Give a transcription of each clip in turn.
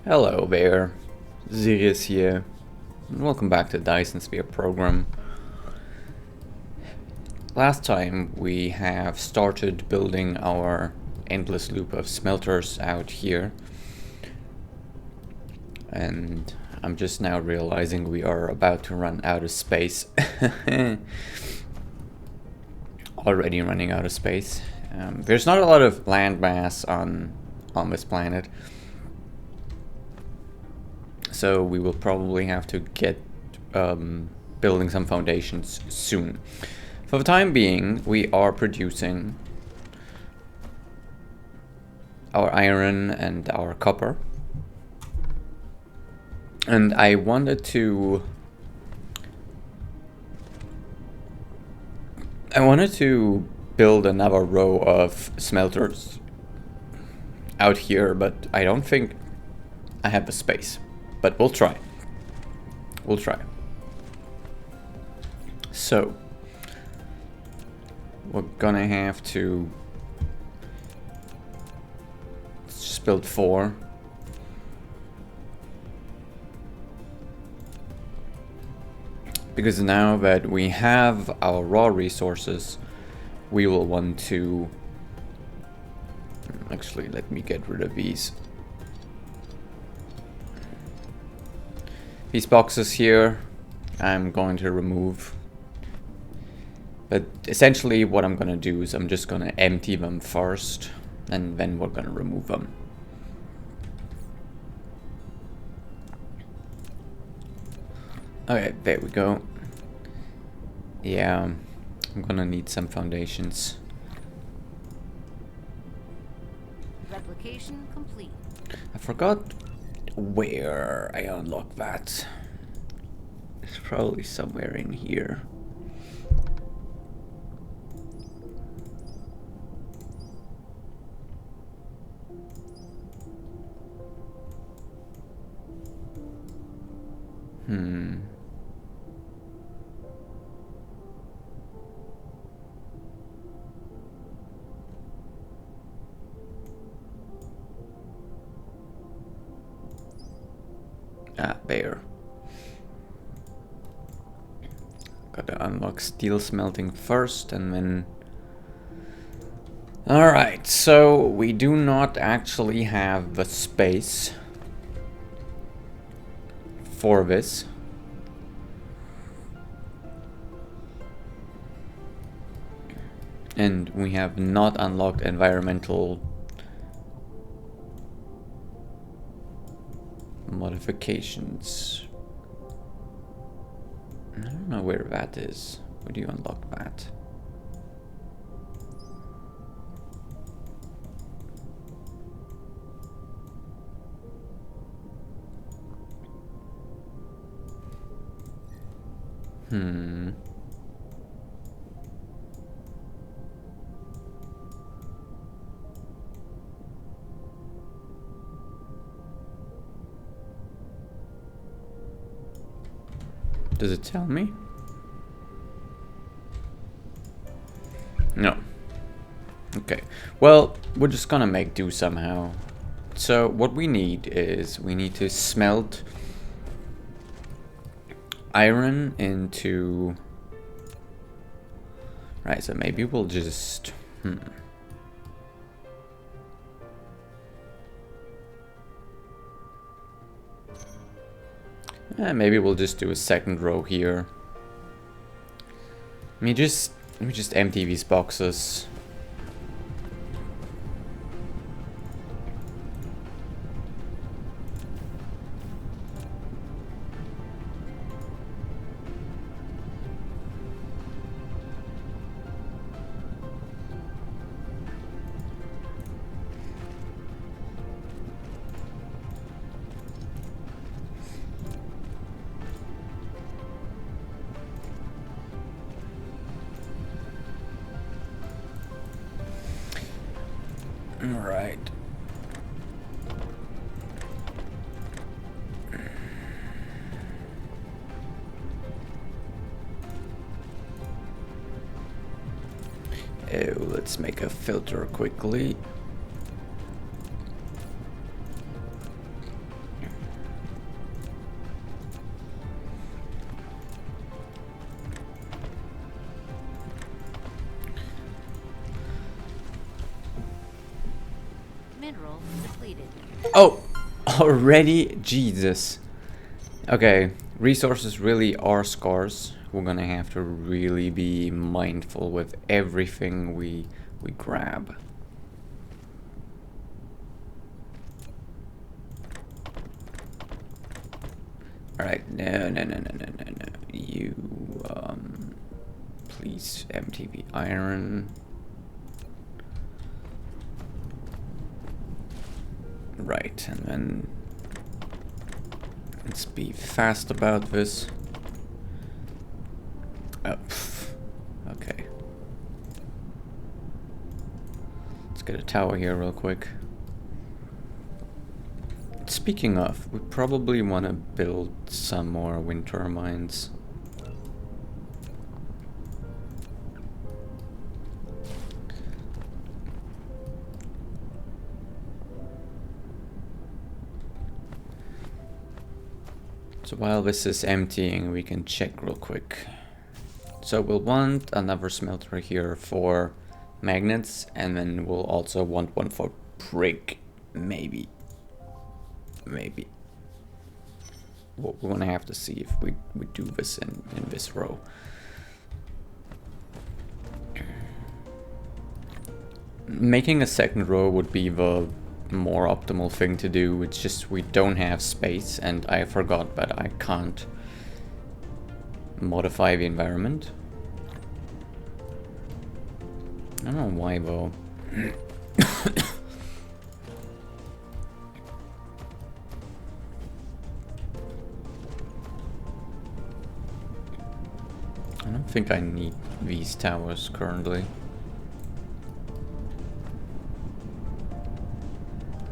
Hello there, Sirius here, and welcome back to Dyson Sphere program. Last time we have started building our endless loop of smelters out here, and I'm just now realizing we are about to run out of space. Already running out of space. There's not a lot of land mass on this planet, so we will probably have to get building some foundations soon. For the time being, we are producing our iron and our copper. And I wanted to build another row of smelters out here, but I don't think I have the space. But we'll try. We'll try. So we're gonna have to just build 4. Because now that we have our raw resources, we will want to... Actually, let me get rid of these. These boxes here, I'm going to remove. But essentially what I'm gonna do is I'm just gonna empty them first, and then we're gonna remove them. Okay, there we go. Yeah, I'm gonna need some foundations. Replication complete. I forgot where I unlocked that. It's probably somewhere in here. Ah, there. Gotta unlock steel smelting first and then... Alright, so we do not actually have the space for this. And we have not unlocked environmental modifications. I don't know where that is. Where do you unlock that? Does it tell me? No. Okay. Well, we're just gonna make do somehow. So what we need is we need to smelt iron into... Right, so maybe we'll just... maybe we'll just do a second row here. Let me just empty these boxes. Alright. Let's make a filter quickly. mineral depleted. Oh, already? Jesus. Okay, resources really are scarce. We're gonna have to really be mindful with everything we grab. Alright, no. You, please empty the iron. Right, and then let's be fast about this. Oh, okay. Let's get a tower here real quick. Speaking of, we probably want to build some more wind turbines. So while this is emptying, we can check real quick. So we'll want another smelter here for magnets, and then we'll also want one for brick, maybe. Well, we're gonna have to see if we do this in this row. Making a second row would be the more optimal thing to do. It's just we don't have space, and I forgot that I can't modify the environment. I don't know why though. I don't think I need these towers currently.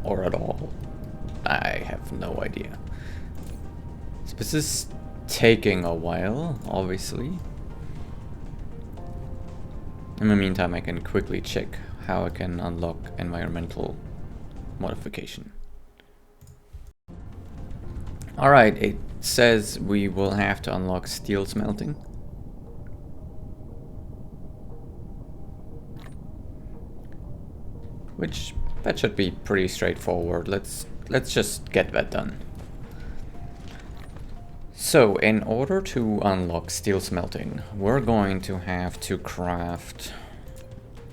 Or at all. I have no idea. So this is taking a while, obviously. In the meantime, I can quickly check how I can unlock environmental modification. Alright, it says we will have to unlock steel smelting. Which, that should be pretty straightforward. Let's just get that done. So, in order to unlock steel smelting, we're going to have to craft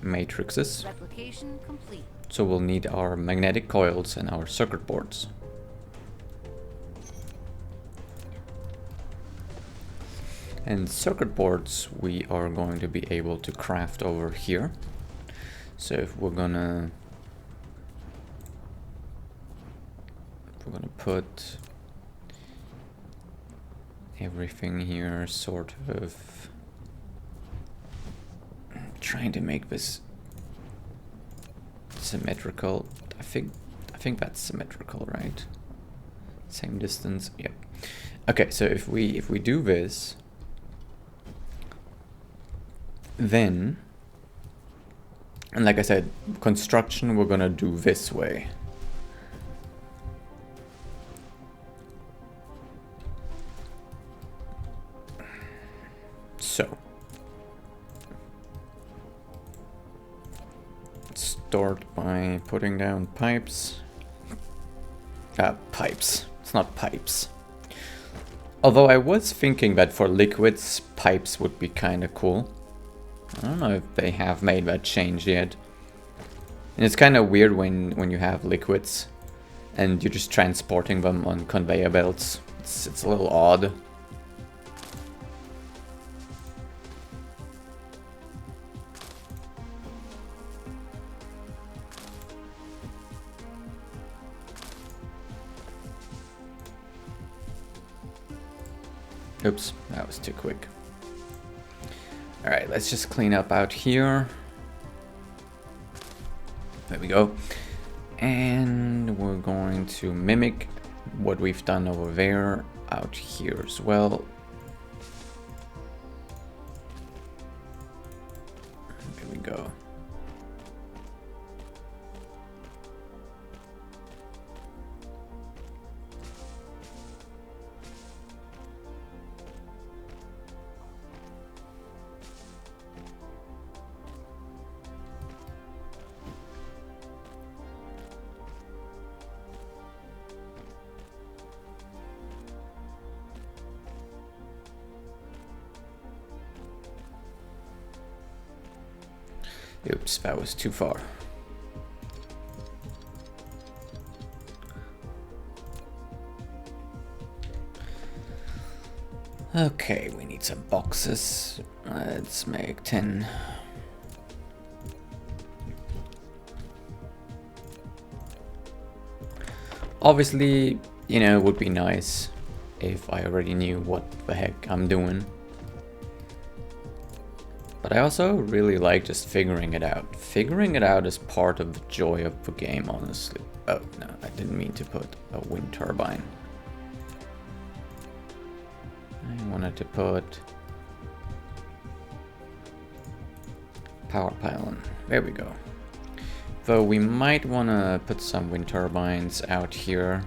matrices. Replication complete. So we'll need our magnetic coils and our circuit boards. And circuit boards we are going to be able to craft over here. So if we're gonna put everything here, sort of trying to make this symmetrical. I think that's symmetrical, right? Same distance. Yep. Okay, so if we do this, then, and like I said, construction we're gonna do this way. So let's start by putting down pipes. Pipes. It's not pipes. Although I was thinking that for liquids, pipes would be kind of cool. I don't know if they have made that change yet. And it's kind of weird when you have liquids and you're just transporting them on conveyor belts. It's a little odd. Oops, that was too quick. Alright, let's just clean up out here. There we go. And we're going to mimic what we've done over there out here as well. There we go. Oops, that was too far. Okay, we need some boxes. Let's make 10. Obviously, you know, it would be nice if I already knew what the heck I'm doing. But I also really like just figuring it out. Figuring it out is part of the joy of the game, honestly. Oh, no, I didn't mean to put a wind turbine. I wanted to put power pylon. There we go. Though we might want to put some wind turbines out here.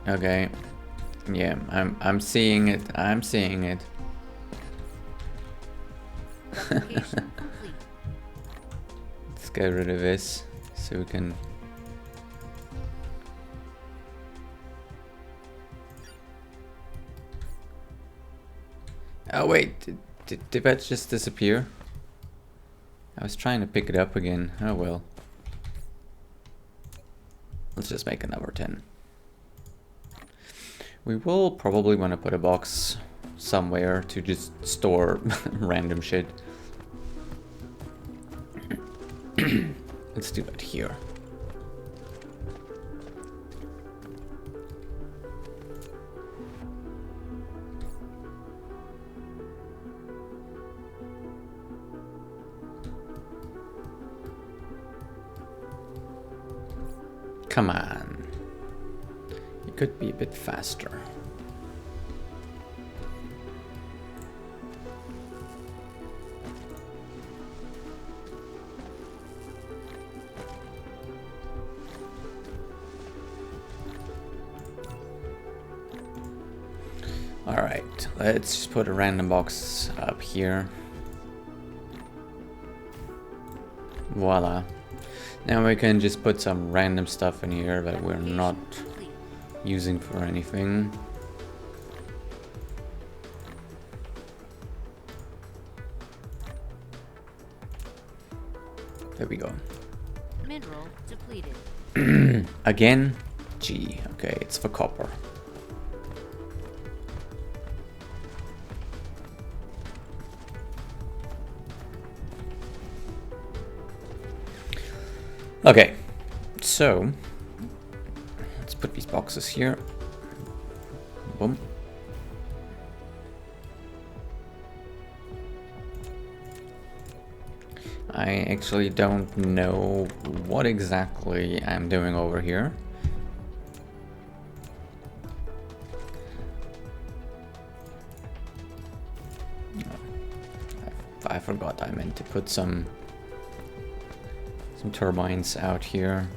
Okay. Yeah, I'm seeing it. I'm seeing it. Replication complete. Let's get rid of this so we can. Oh wait, did that just disappear? I was trying to pick it up again. Oh well. Let's just make another 10. We will probably want to put a box somewhere to just store random shit. Let's do that here. Come on. It could be a bit faster. Alright, let's just put a random box up here. Voila. Now we can just put some random stuff in here that we're not using for anything. There we go. Mineral depleted. Again? G. Okay, it's for copper. Okay, so let's put these boxes here. Boom. I actually don't know what exactly I'm doing over here. I forgot I meant to put some turbines out here.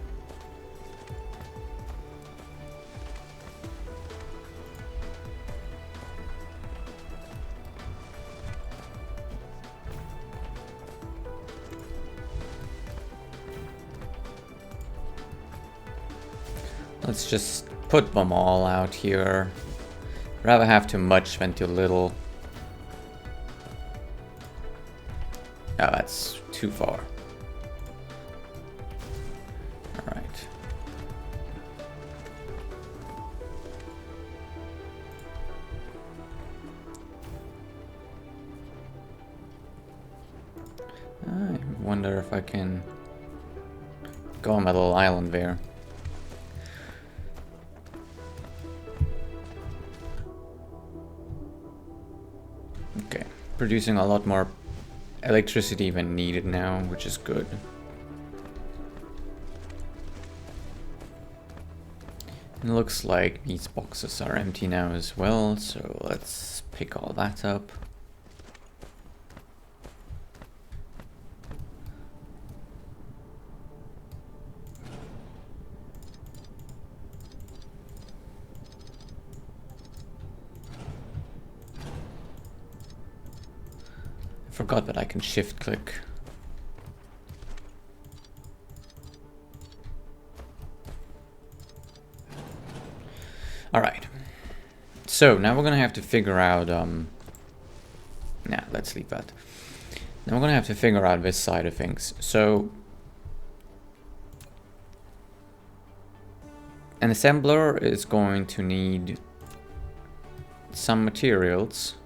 Let's just put them all out here. Rather have too much than too little. Oh, that's too far. Alright. I wonder if I can go on my little island there. Okay, producing a lot more electricity than needed now, which is good. It looks like these boxes are empty now as well, so let's pick all that up. I forgot that I can shift click. Alright. So, now we're gonna have to figure out, nah, let's leave that. Now we're gonna have to figure out this side of things. So, an assembler is going to need some materials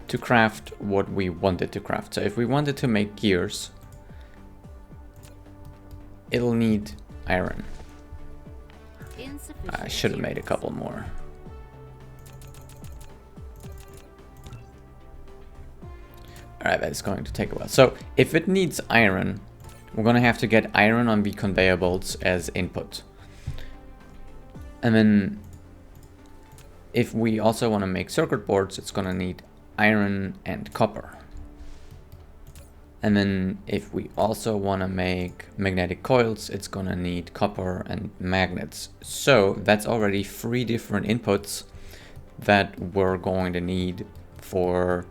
to craft what we wanted to craft. So if we wanted to make gears, it'll need iron. I should have made a couple more. Alright, that's going to take a while. So if it needs iron, we're going to have to get iron on the conveyor belts as input. And then if we also want to make circuit boards, it's going to need iron and copper. And then if we also want to make magnetic coils, it's going to need copper and magnets. So that's already 3 different inputs that we're going to need for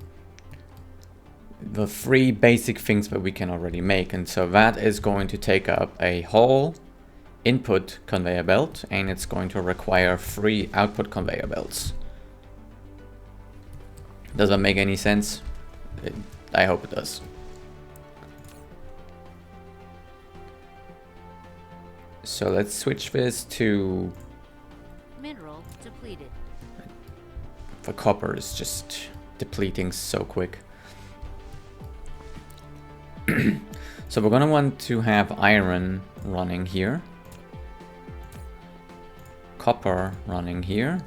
the 3 basic things that we can already make. And so that is going to take up a whole input conveyor belt, and it's going to require 3 output conveyor belts. Does that make any sense? I hope it does. So let's switch this to... Mineral depleted. The copper is just depleting so quick. So we're gonna want to have iron running here, copper running here,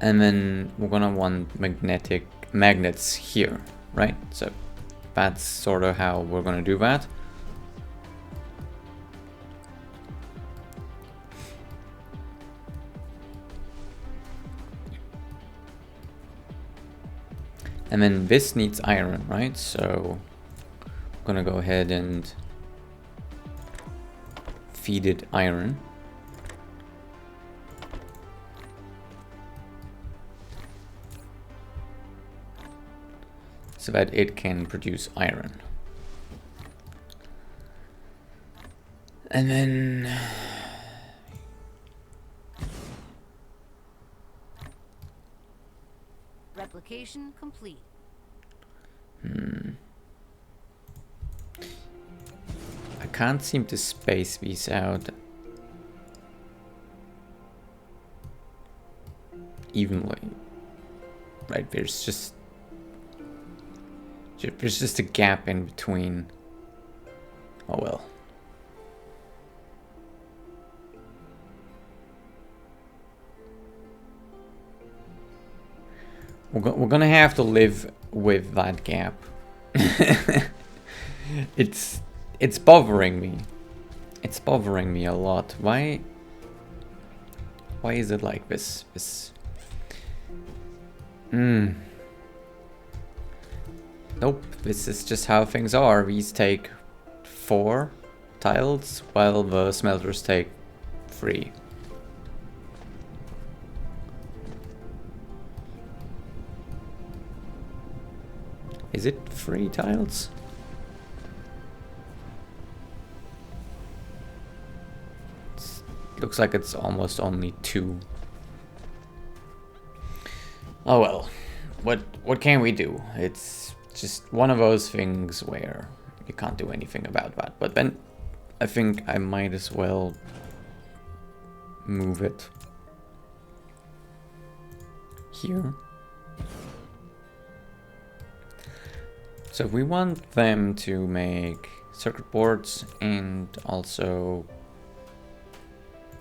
and then we're gonna want magnets here, right? So that's sort of how we're gonna do that. And then this needs iron, right? So I'm gonna go ahead and feed it iron. So that it can produce iron. And then Replication complete. I can't seem to space these out evenly. Right, there's just a gap in between. Oh well. We're gonna have to live with that gap. It's bothering me. It's bothering me a lot. Why is it like this? Nope, this is just how things are. These take 4 tiles, while the smelters take 3. Is it 3 tiles? Looks like it's almost only 2. Oh well, what can we do? It's just one of those things where you can't do anything about that. But then I think I might as well move it here. So if we want them to make circuit boards and also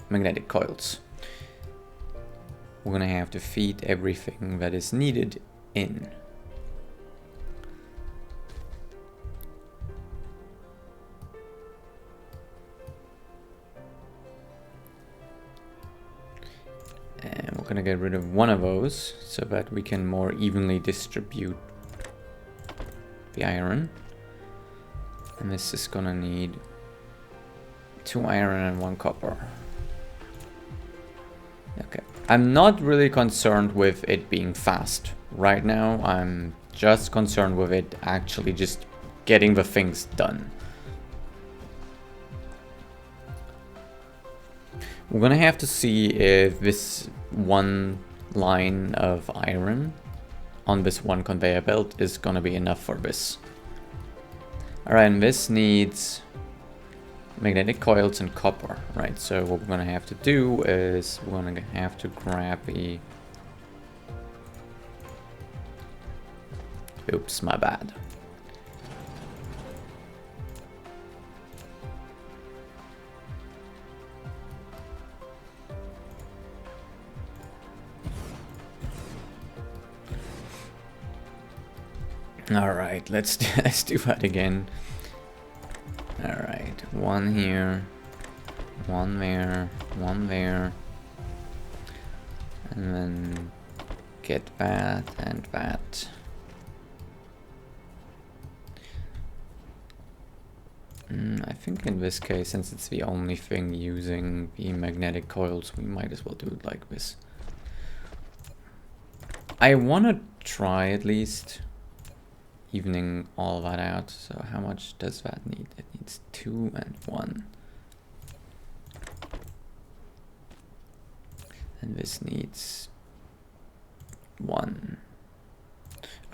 magnetic coils, we're gonna have to feed everything that is needed in. And we're gonna get rid of one of those so that we can more evenly distribute the iron. And this is gonna need 2 iron and 1 copper. Okay, I'm not really concerned with it being fast right now. I'm just concerned with it actually just getting the things done. We're gonna have to see if this one line of iron on this one conveyor belt is gonna be enough for this. Alright, and this needs magnetic coils and copper, right? So what we're gonna have to do is we're gonna have to grab the... Oops, my bad. Alright, let's do that again. Alright, one here, one there, one there. And then get that and that. I think in this case, since it's the only thing using the magnetic coils, we might as well do it like this. I want to try at least evening all that out. So how much does that need? It needs 2 and 1. And this needs 1.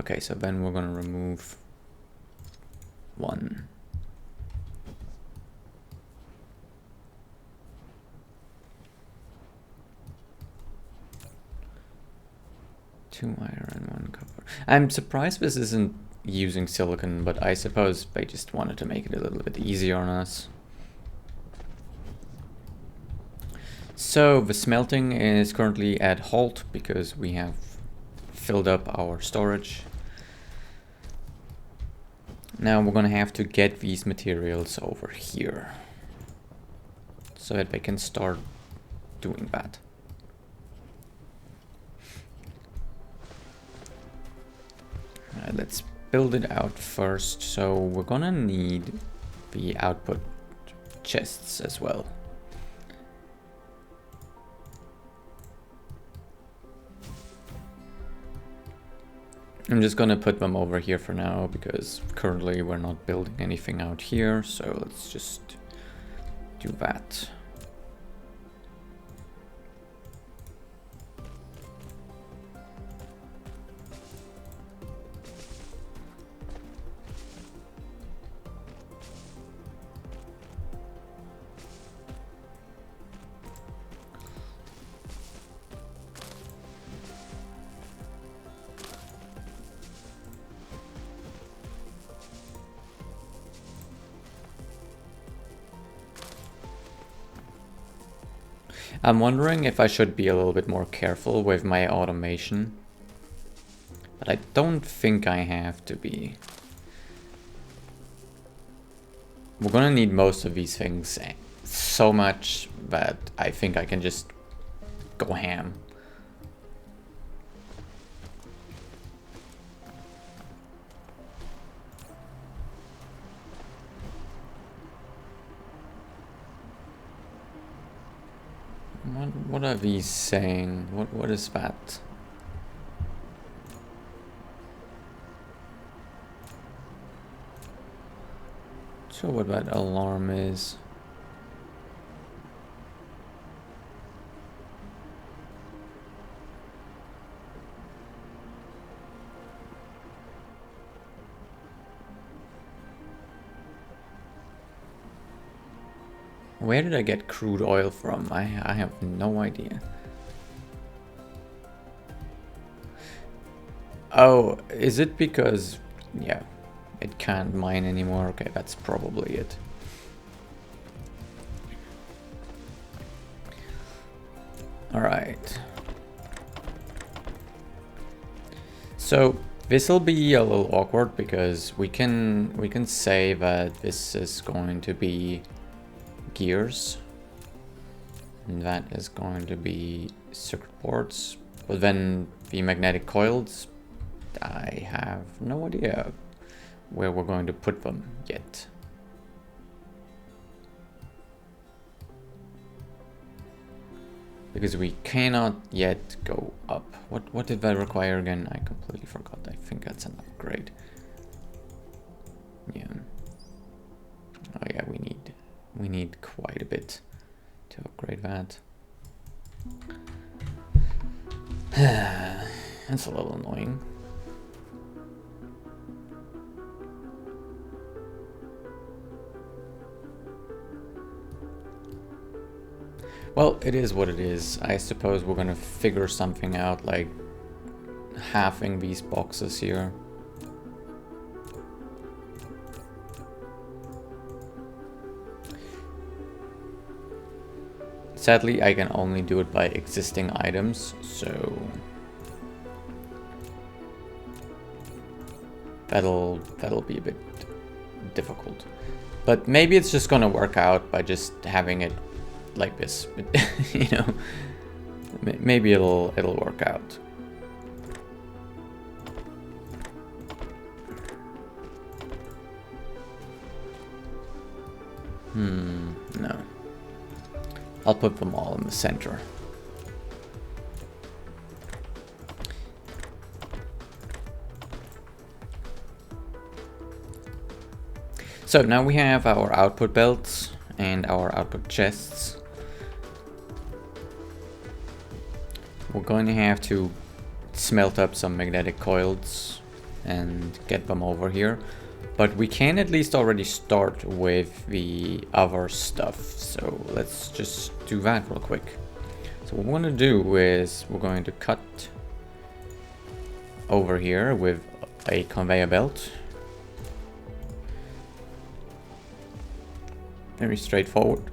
Okay, so then we're going to remove 1. Two iron, 1 copper. I'm surprised this isn't using silicon, but I suppose they just wanted to make it a little bit easier on us. So the smelting is currently at halt because we have filled up our storage. Now we're gonna have to get these materials over here so that they can start doing that. Let's build it out first. So we're gonna need the output chests as well. I'm just gonna put them over here for now because currently we're not building anything out here, so let's just do that. I'm wondering if I should be a little bit more careful with my automation, but I don't think I have to be. We're gonna need most of these things so much that I think I can just go ham. What are these saying? What is that? Not sure what that alarm is. Where did I get crude oil from? I have no idea. Oh, is it because, yeah, it can't mine anymore? Okay, that's probably it. All right. So this will be a little awkward because we can say that this is going to be gears, and that is going to be circuit boards, but then the magnetic coils, I have no idea where we're going to put them yet. Because we cannot yet go up. What did that require again? I completely forgot. I think that's an upgrade. Yeah. Oh yeah, we need quite a bit to upgrade. upgrade that. That's a little annoying. Well, it is what it is. I suppose we're gonna figure something out, like halving these boxes here. Sadly, I can only do it by existing items, so that'll be a bit difficult. But maybe it's just gonna work out by just having it like this. You know, maybe it'll work out. No. I'll put them all in the center. So now we have our output belts and our output chests. We're going to have to smelt up some magnetic coils and get them over here. But we can at least already start with the other stuff. So let's just do that real quick. So what we're going to do is we're going to cut over here with a conveyor belt. Very straightforward.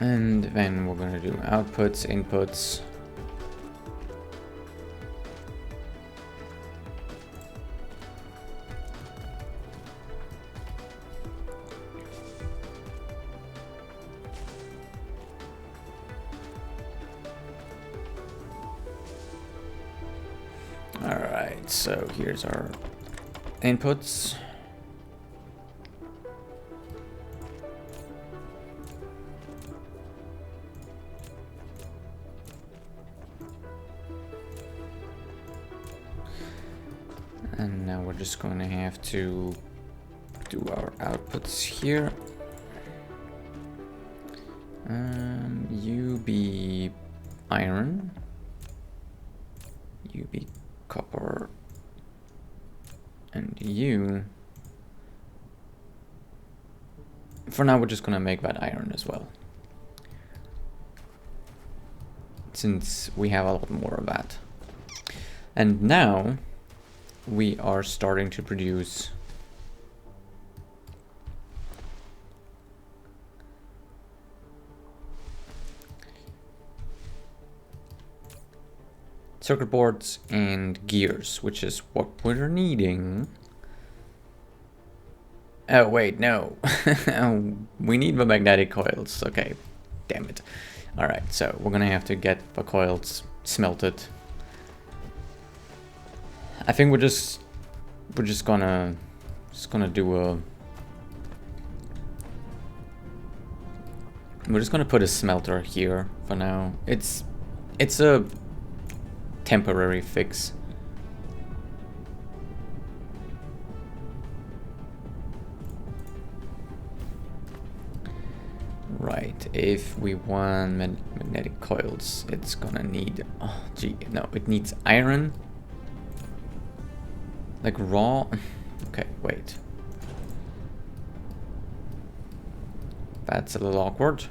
And then we're going to do outputs, inputs. All right, so here's our inputs. And now we're just going to have to do our outputs here. You be iron. You be copper. And you... For now, we're just going to make that iron as well, since we have a lot more of that. And now we are starting to produce circuit boards and gears, which is what we're needing. Oh wait, no. We need the magnetic coils. Okay, damn it. All right, so we're gonna have to get the coils smelted. I think we're just gonna do a... We're just gonna put a smelter here for now. It's a temporary fix. Right, if we want magnetic coils, it's gonna need... Oh, gee, no, it needs iron. Like raw? Okay, wait. That's a little awkward.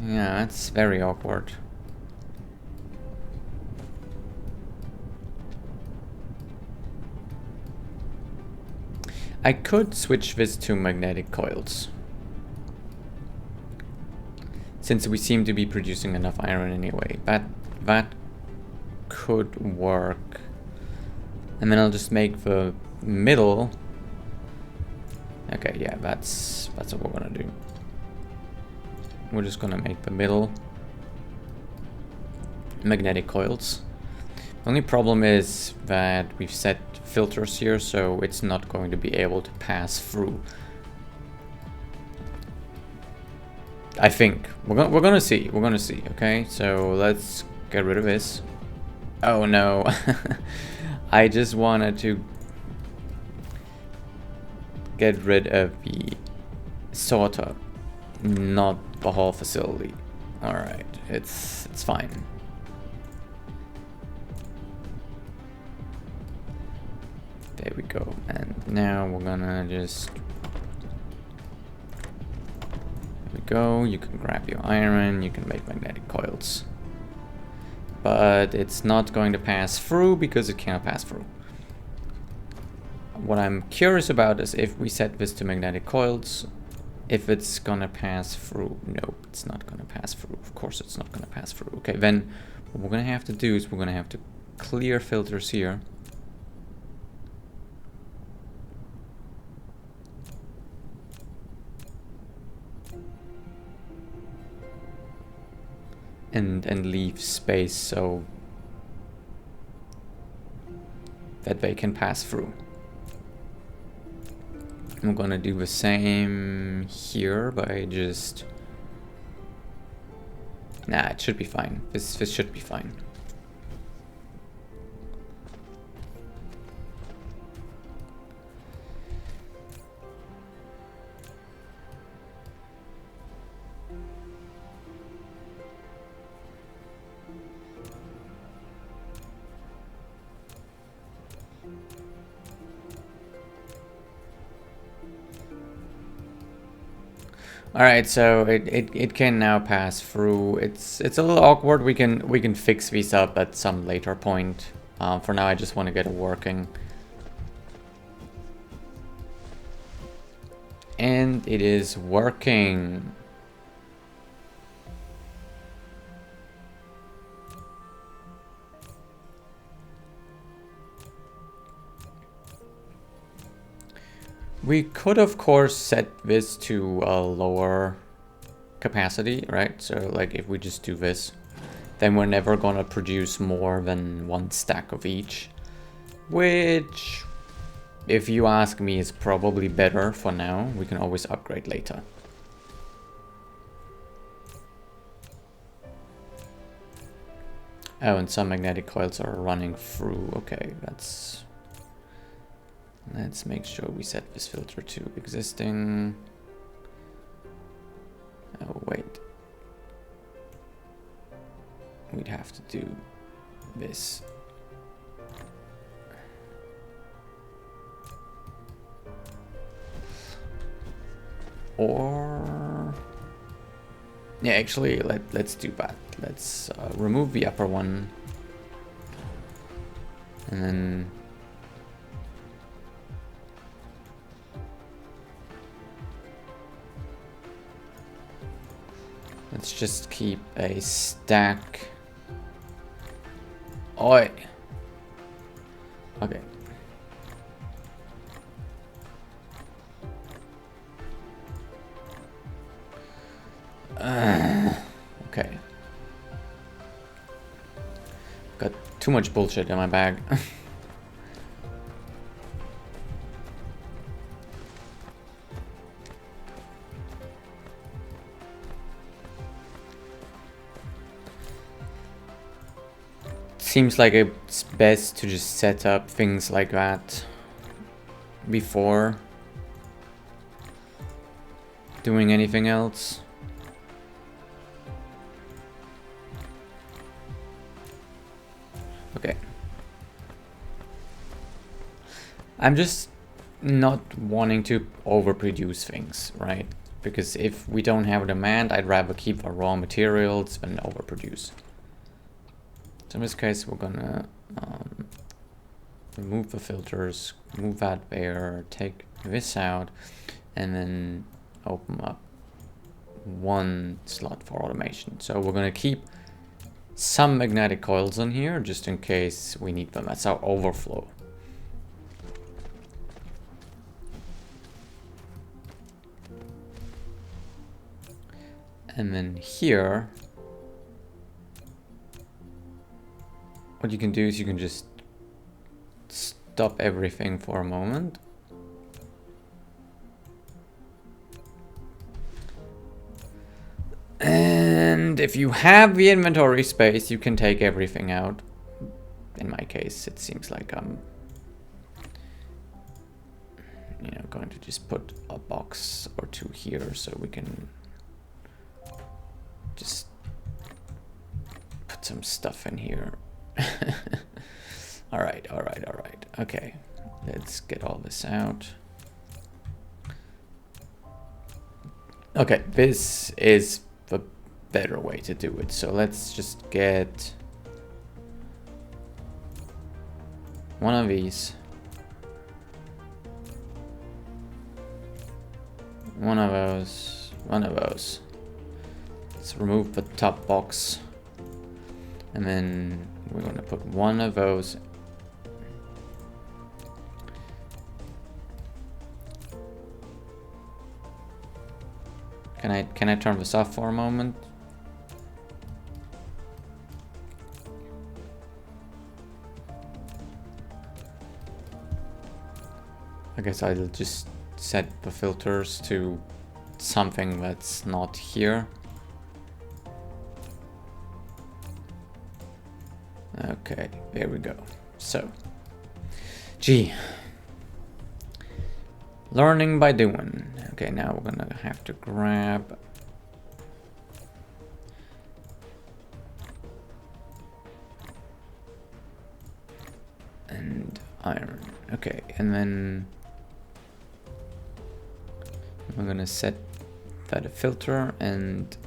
Yeah, that's very awkward. I could switch this to magnetic coils, since we seem to be producing enough iron anyway. That could work. And then I'll just make the middle. Okay, yeah, that's what we're gonna do. We're just gonna make the middle magnetic coils. The only problem is that we've set filters here, so it's not going to be able to pass through. I think we're gonna see. We're gonna see. Okay, so let's get rid of this. Oh no, I just wanted to get rid of the sorter, not the whole facility. All right, it's fine. There we go. And now we're gonna just. There we go. You can grab your iron. You can make magnetic coils. But it's not going to pass through because it cannot pass through. What I'm curious about is if we set this to magnetic coils, if it's gonna pass through. No, it's not gonna pass through. Of course it's not gonna pass through. Okay, then what we're gonna have to do is we're gonna have to clear filters here. And leave space so that they can pass through. I'm gonna do the same here by just... Nah, it should be fine. This should be fine. Alright, so it can now pass through. It's a little awkward. We can fix these up at some later point. For now I just want to get it working. And it is working. We could, of course, set this to a lower capacity, right? So, like, if we just do this, then we're never gonna produce more than one stack of each. Which, if you ask me, is probably better for now. We can always upgrade later. Oh, and some magnetic coils are running through. Okay, that's... Let's make sure we set this filter to existing. Oh, wait. We'd have to do this. Or... Yeah, actually, let's do that. Let's remove the upper one. And then... Let's just keep a stack. Oi. Okay. Okay. Got too much bullshit in my bag. Seems like it's best to just set up things like that before doing anything else. Okay. I'm just not wanting to overproduce things, right? Because if we don't have demand, I'd rather keep our raw materials than overproduce. So in this case, we're gonna remove the filters, move that there, take this out, and then open up one slot for automation. So we're gonna keep some magnetic coils on here just in case we need them. That's our overflow. And then here, what you can do is you can just stop everything for a moment. And if you have the inventory space, you can take everything out. In my case, it seems like I'm, you know, going to just put a box or two here so we can just put some stuff in here. All right. Okay, let's get all this out. Okay, this is the better way to do it. So let's just get one of these, one of those, one of those. Let's remove the top box, and then we're going to put one of those. Can I turn this off for a moment? I guess I'll just set the filters to something that's not here. Okay, there we go. So, gee, learning by doing. Okay, now we're gonna have to grab and iron. Okay, and then we're gonna set that a filter and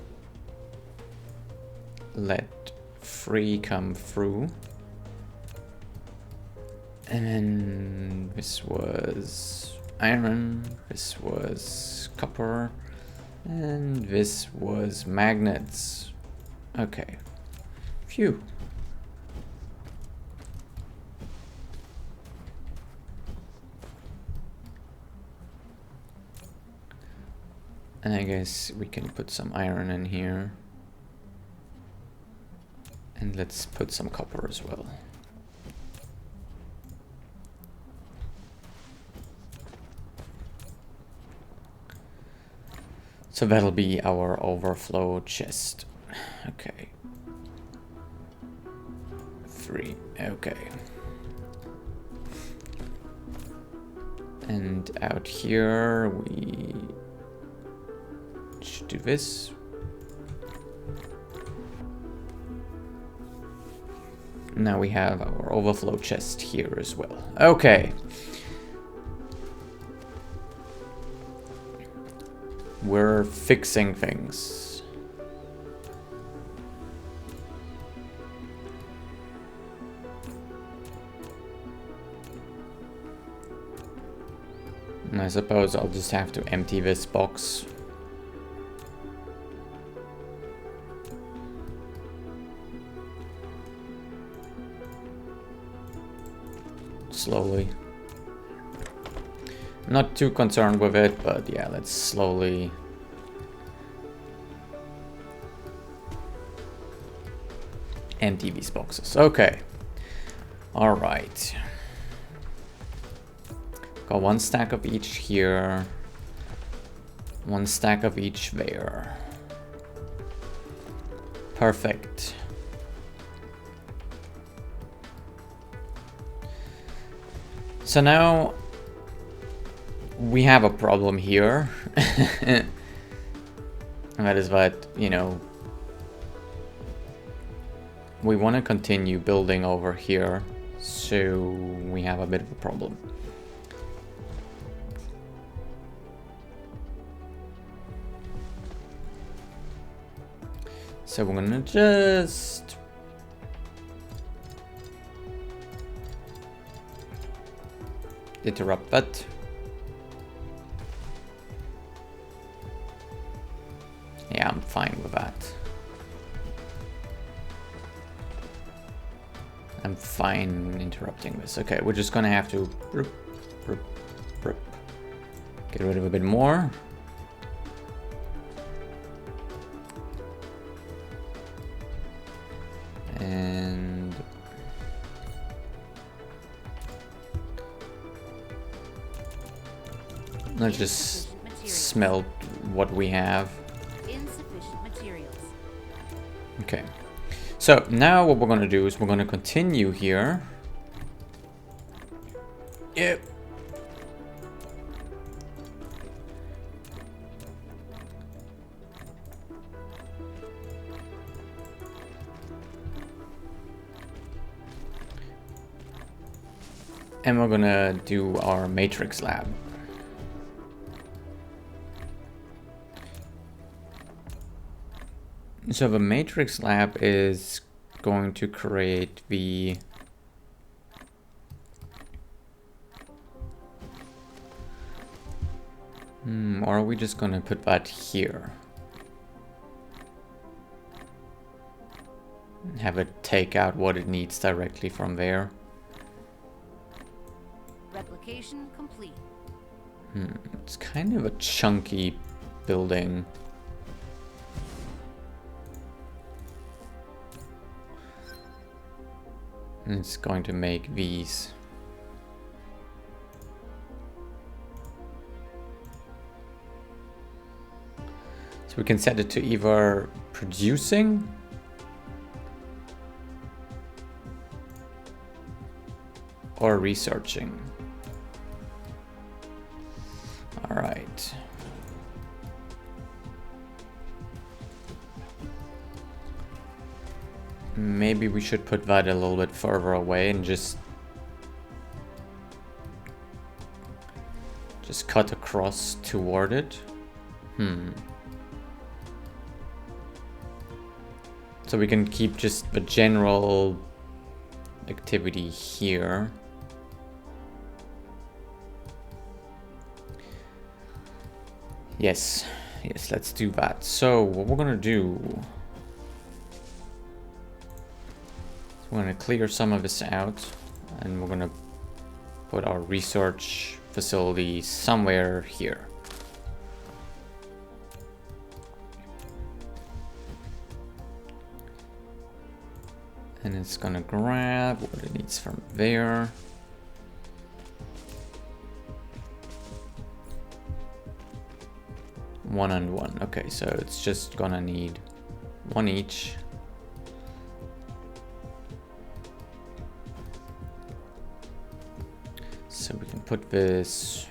let free come through. And then this was iron, this was copper, and this was magnets. Okay, phew. And I guess we can put some iron in here. And let's put some copper as well. So that'll be our overflow chest. Okay. 3, okay. And out here we should do this. Now we have our overflow chest here as well. Okay. We're fixing things. And I suppose I'll just have to empty this box. Slowly. Not too concerned with it, but yeah, let's slowly empty these boxes. Okay. All right. Got one stack of each here. One stack of each there. Perfect. So now we have a problem here. And that is that, you know, we want to continue building over here, so we have a bit of a problem. So we're gonna just interrupt that. Yeah, I'm fine with that. I'm fine interrupting this. Okay, we're just gonna have to get rid of a bit more. Let's just Insufficient materials. smelt what we have. Insufficient materials. Okay. So now what we're gonna do is we're gonna continue here. Yep. And we're gonna do our matrix lab. So the matrix lab is going to create the or are we just gonna put that here? Have it take out what it needs directly from there. Replication complete. It's kind of a chunky building. And it's going to make these. So we can set it to either producing or researching. All right. Maybe we should put that a little bit further away and just cut across toward it. So we can keep just the general activity here. Yes, let's do that. So what we're gonna do, we're gonna clear some of this out and we're gonna put our research facility somewhere here. And it's gonna grab what it needs from there. One and one. Okay, so it's just gonna need one each. So we can put this.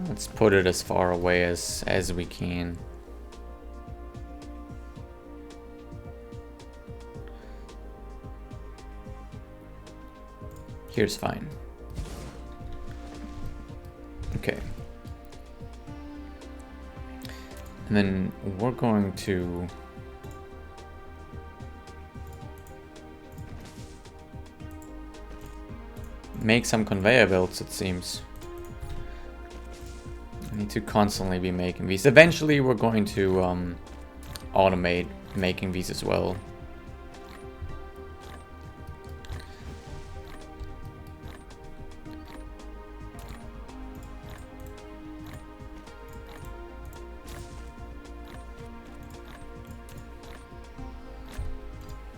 Let's put it as far away as we can. Here's fine. Okay. And then we're going to make some conveyor belts, it seems. I need to constantly be making these. Eventually we're going to automate making these as well.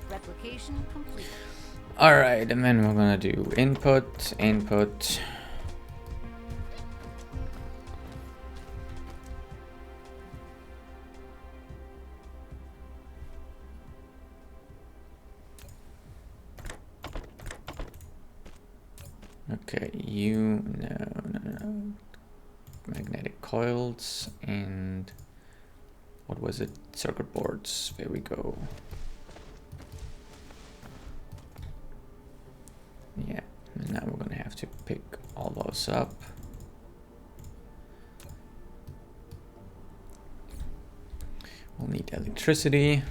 Replication complete. All right, and then we're gonna do input. Okay, no. Magnetic coils and what was it? Circuit boards. There we go. Yeah, and now we're gonna have to pick all those up. We'll need electricity.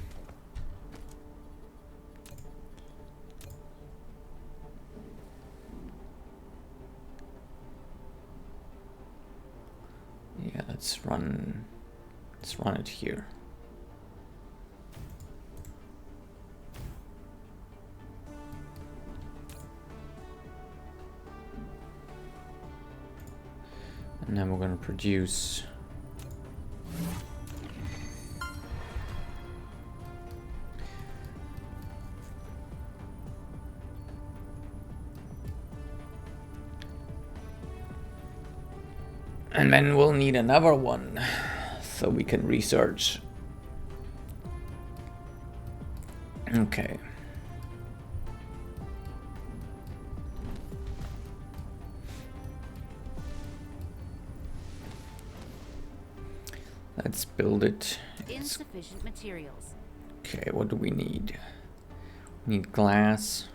Yeah, let's run it here. And then we're going to produce And then we'll need another one so we can research. Okay. Let's build it. Insufficient materials. Okay, what do we need? We need glass.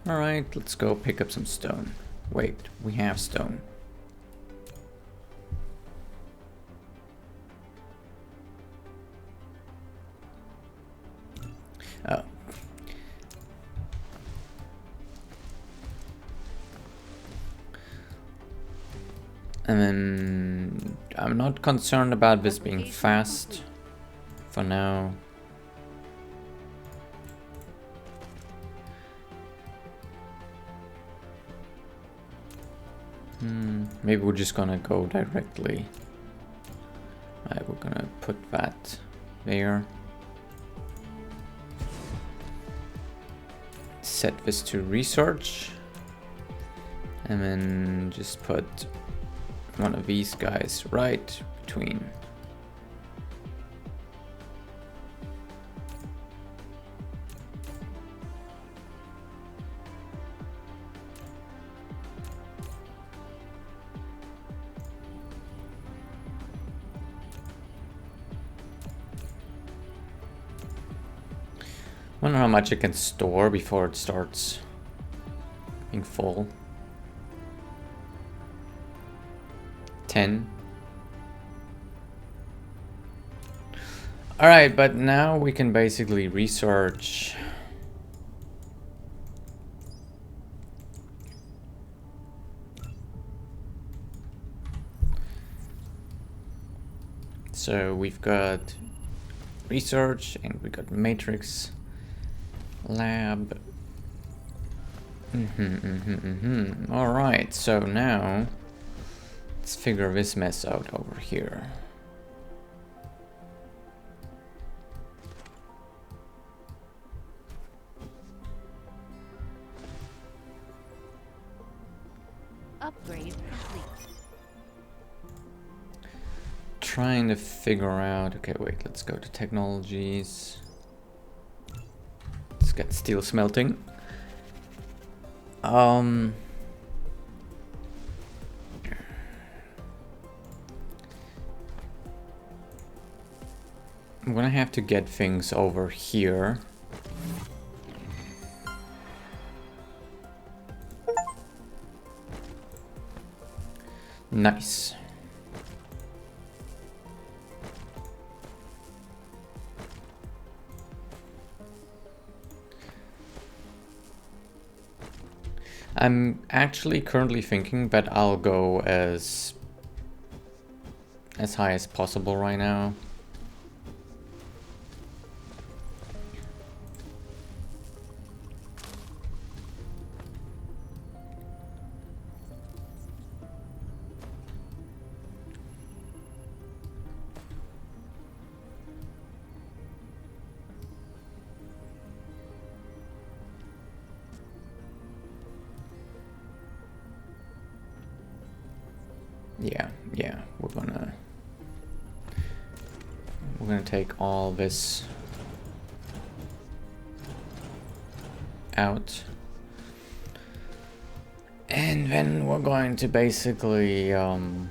Alright, let's go pick up some stone. Wait, we have stone. Oh. And then I'm not concerned about this being fast for now. Maybe we're just gonna go directly. Right, we're gonna put that there. Set this to research. And then just put one of these guys right between. Wonder how much it can store before it starts being full. 10. Alright, but now we can basically research. So we've got research and we got matrix lab. Alright, so now let's figure this mess out over here. Upgrade complete. Trying to figure out. Okay, wait, let's go to technologies. Let's get steel smelting. I'm gonna have to get things over here. Nice. I'm actually currently thinking that I'll go as high as possible right now. Yeah, we're gonna take all this out. And then we're going to basically go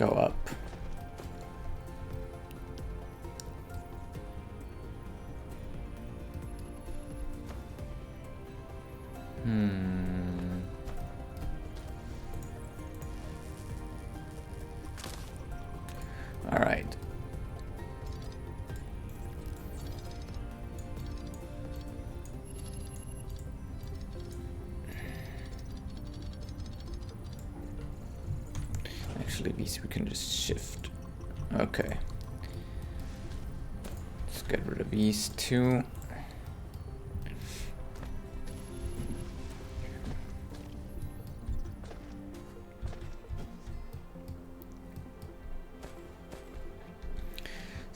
up. All right. Actually, these we can just shift. Okay. Let's get rid of these two.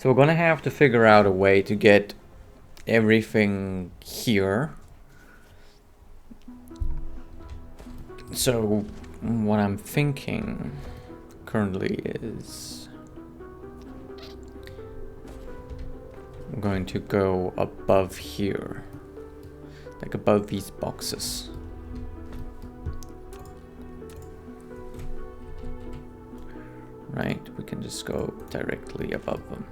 So we're gonna have to figure out a way to get everything here. So what I'm thinking currently is I'm going to go above here, like above these boxes. Right, we can just go directly above them.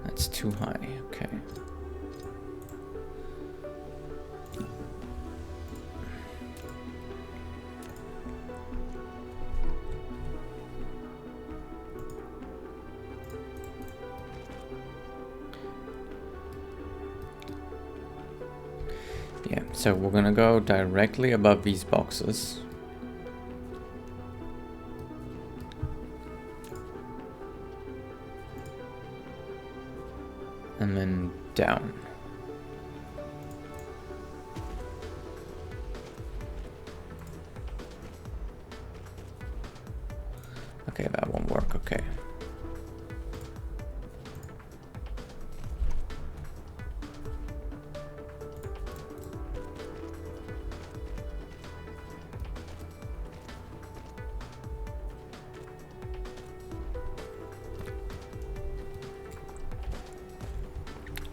That's too high, okay. Yeah, so we're gonna go directly above these boxes. And then down. Okay, that won't work, okay.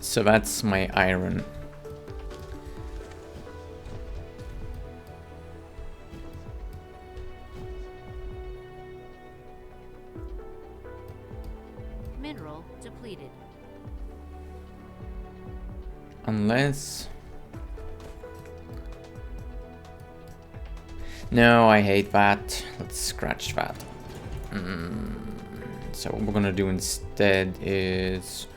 So that's my iron. Mineral depleted. Unless... No, I hate that. Let's scratch that. So what we're gonna do instead is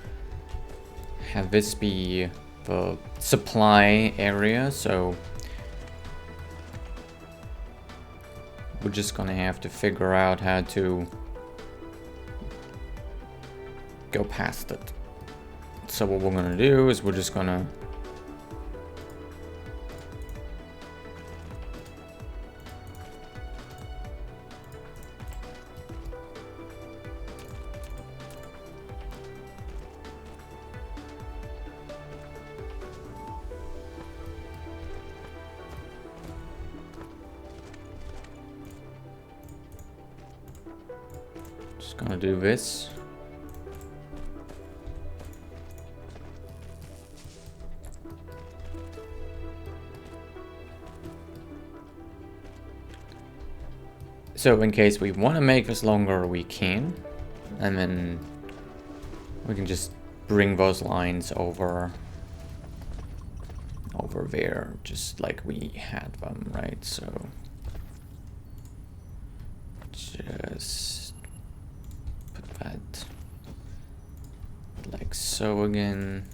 have this be the supply area, so we're just gonna have to figure out how to go past it. So what we're gonna do is we're just gonna do this. So in case we want to make this longer, we can. And then we can just bring those lines over there, just like we had them, right? So just put that like so again.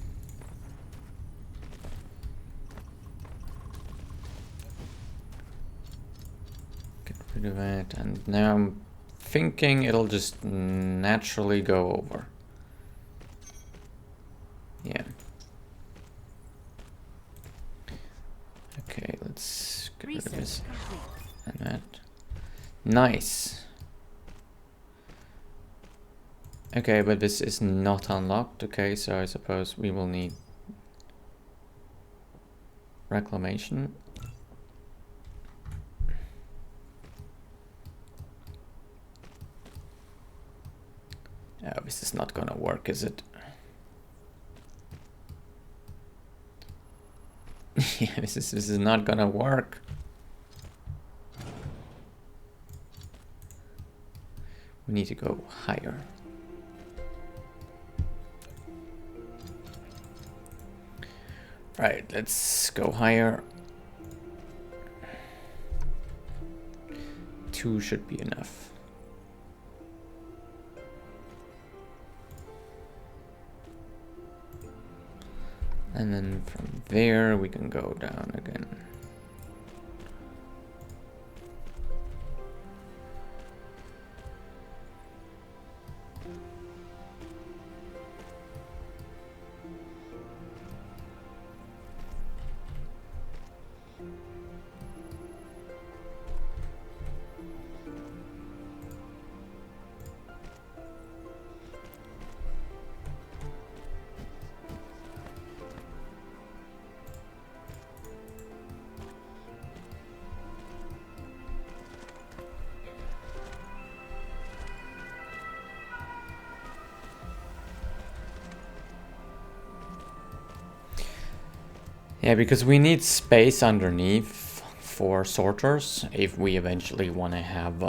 Get rid of it, and now I'm thinking it'll just naturally go over. Yeah. Okay, let's get rid of this and that. Nice. Okay, but this is not unlocked. Okay, so I suppose we will need reclamation. Oh, this is not gonna work, is it? Yeah, this is not gonna work. We need to go higher. Right, let's go higher. 2 should be enough. And then from there we can go down again. Yeah, because we need space underneath for sorters if we eventually want to have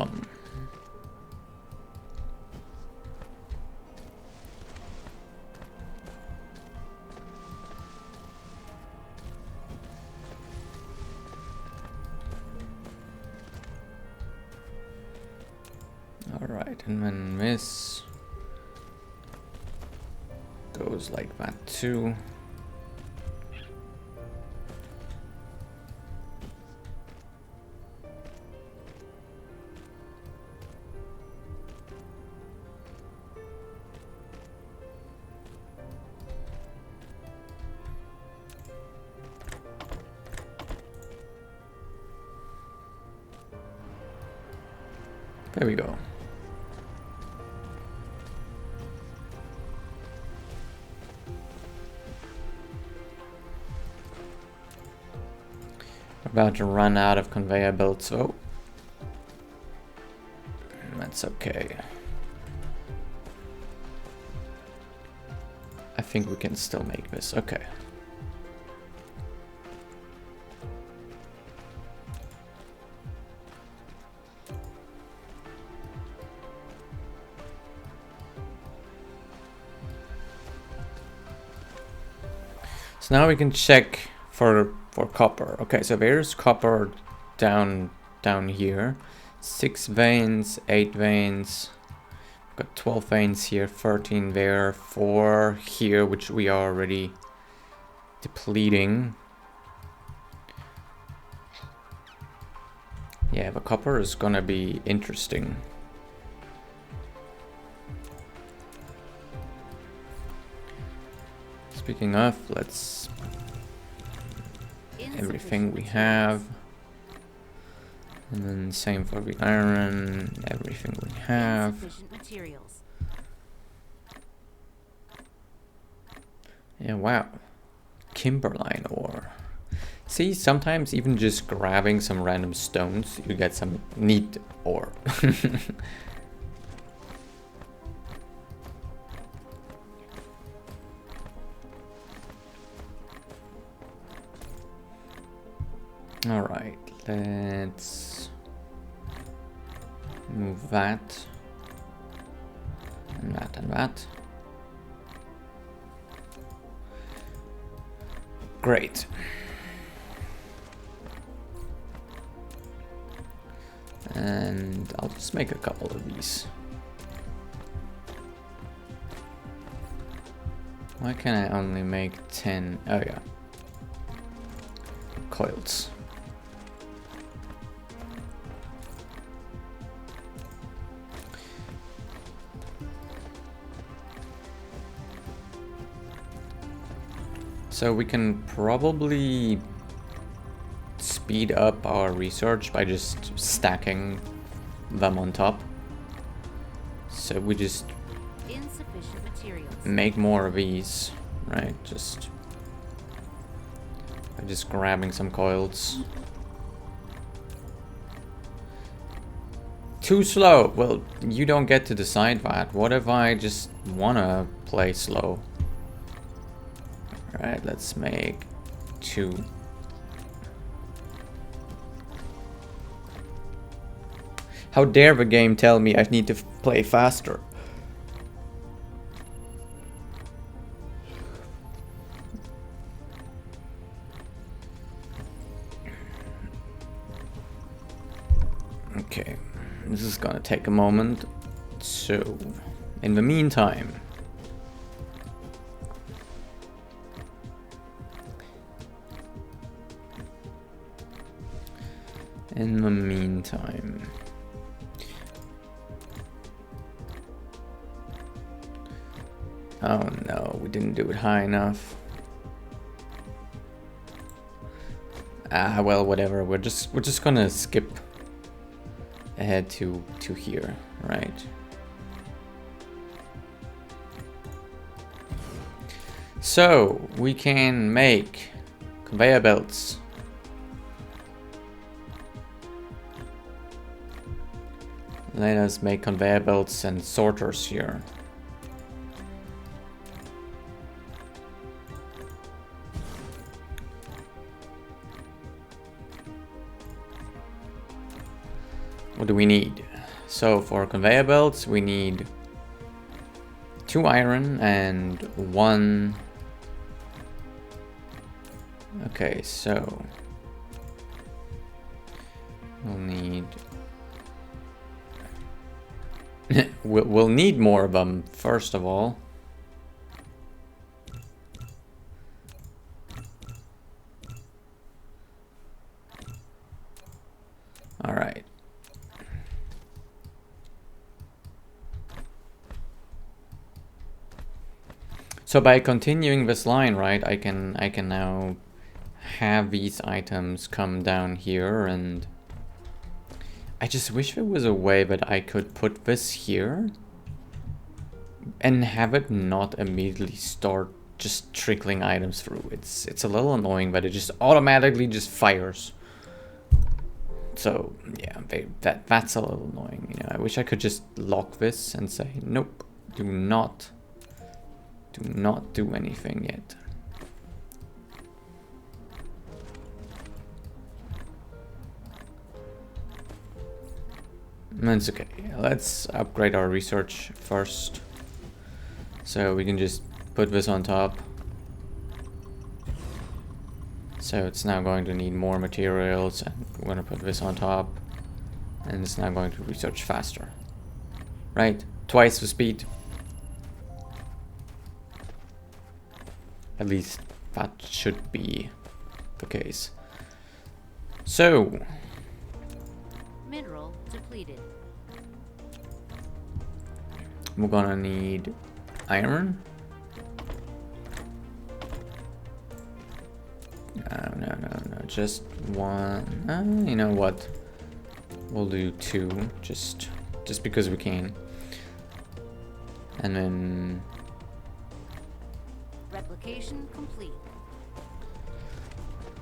Alright, and then this goes like that too. There we go. We're about to run out of conveyor belts, so that's okay. I think we can still make this, okay. So now we can check for copper. Okay, so there's copper down here. 6 veins, 8 veins. Got 12 veins here, 13 there, 4 here, which we are already depleting. Yeah, the copper is gonna be interesting. Speaking of, let's everything we have, and then same for the iron, everything we have. Yeah, wow, Kimberline ore. See, sometimes even just grabbing some random stones, you get some neat ore. All right, let's move that and that and that. Great. And I'll just make a couple of these. Why can I only make 10? Oh yeah. Coils. So we can probably speed up our research by just stacking them on top. So we just insufficient materials. Make more of these, right? Just grabbing some coils. Too slow. Well, you don't get to decide that. What if I just wanna play slow? Alright, let's make 2. How dare the game tell me I need to play faster? Okay, this is gonna take a moment. So, in the meantime, oh no, we didn't do it high enough. Ah, well, whatever. We're just gonna skip ahead to here, right? So we can make conveyor belts. Let us make conveyor belts and sorters here. What do we need? So for conveyor belts, we need 2 iron and 1. Okay, so we'll need we'll need more of them first of all. All right. So by continuing this line, right, I can now have these items come down here, and I just wish there was a way that I could put this here and have it not immediately start just trickling items through. It's a little annoying that it just automatically just fires. So yeah, that's a little annoying. You know, I wish I could just lock this and say, nope, do not do anything yet. That's okay. Let's upgrade our research first. So we can just put this on top. So it's now going to need more materials, and we're going to put this on top. And it's now going to research faster. Right? Twice the speed. At least that should be the case. So Mineral depleted. we're gonna need iron. No, just 1. You know what? We'll do 2, just because we can. And then Replication complete.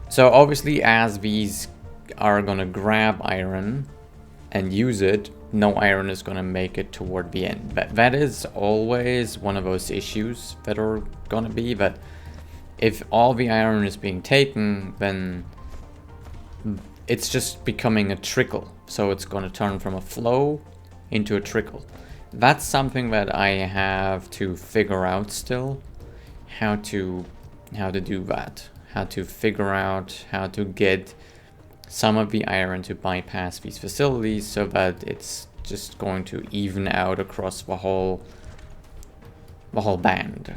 so obviously as these are gonna grab iron and use it, no iron is gonna make it toward the end. But that is always one of those issues that are gonna be that if all the iron is being taken, then it's just becoming a trickle. So it's gonna turn from a flow into a trickle. That's something that I have to figure out still. How to do that. How to figure out how to get some of the iron to bypass these facilities so that it's just going to even out across the whole band.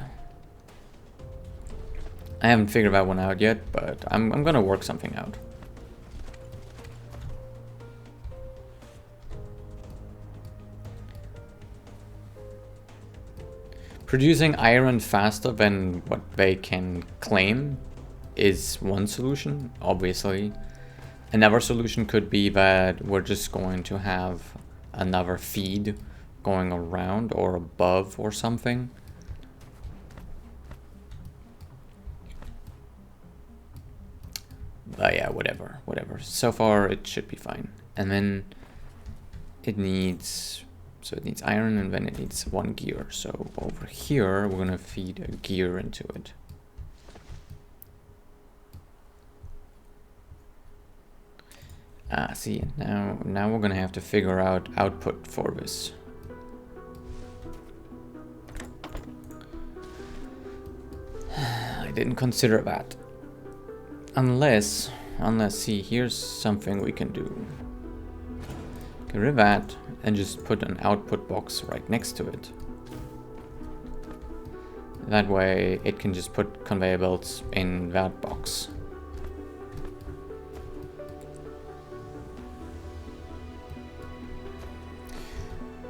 I haven't figured that one out yet, but I'm gonna work something out. Producing iron faster than what they can claim is one solution, obviously. Another solution could be that we're just going to have another feed going around or above or something. But yeah, whatever. So far it should be fine. And then it needs iron, and then it needs 1 gear. So over here we're gonna feed a gear into it. See, now we're gonna have to figure out output for this. I didn't consider that. Unless, see, here's something we can do. Get rid of that and just put an output box right next to it. That way it can just put conveyor belts in that box.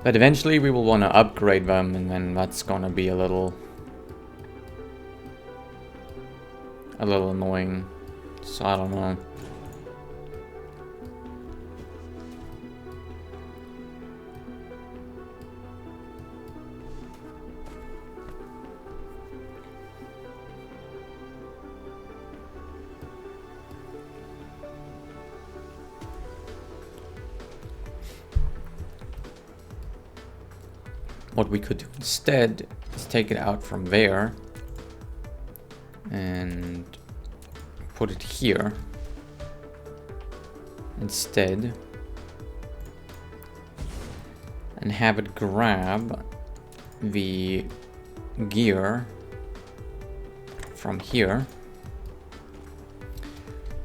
But eventually we will want to upgrade them, and then that's gonna be a little annoying. So I don't know. What we could do instead is take it out from there and put it here instead. and have it grab the gear from here.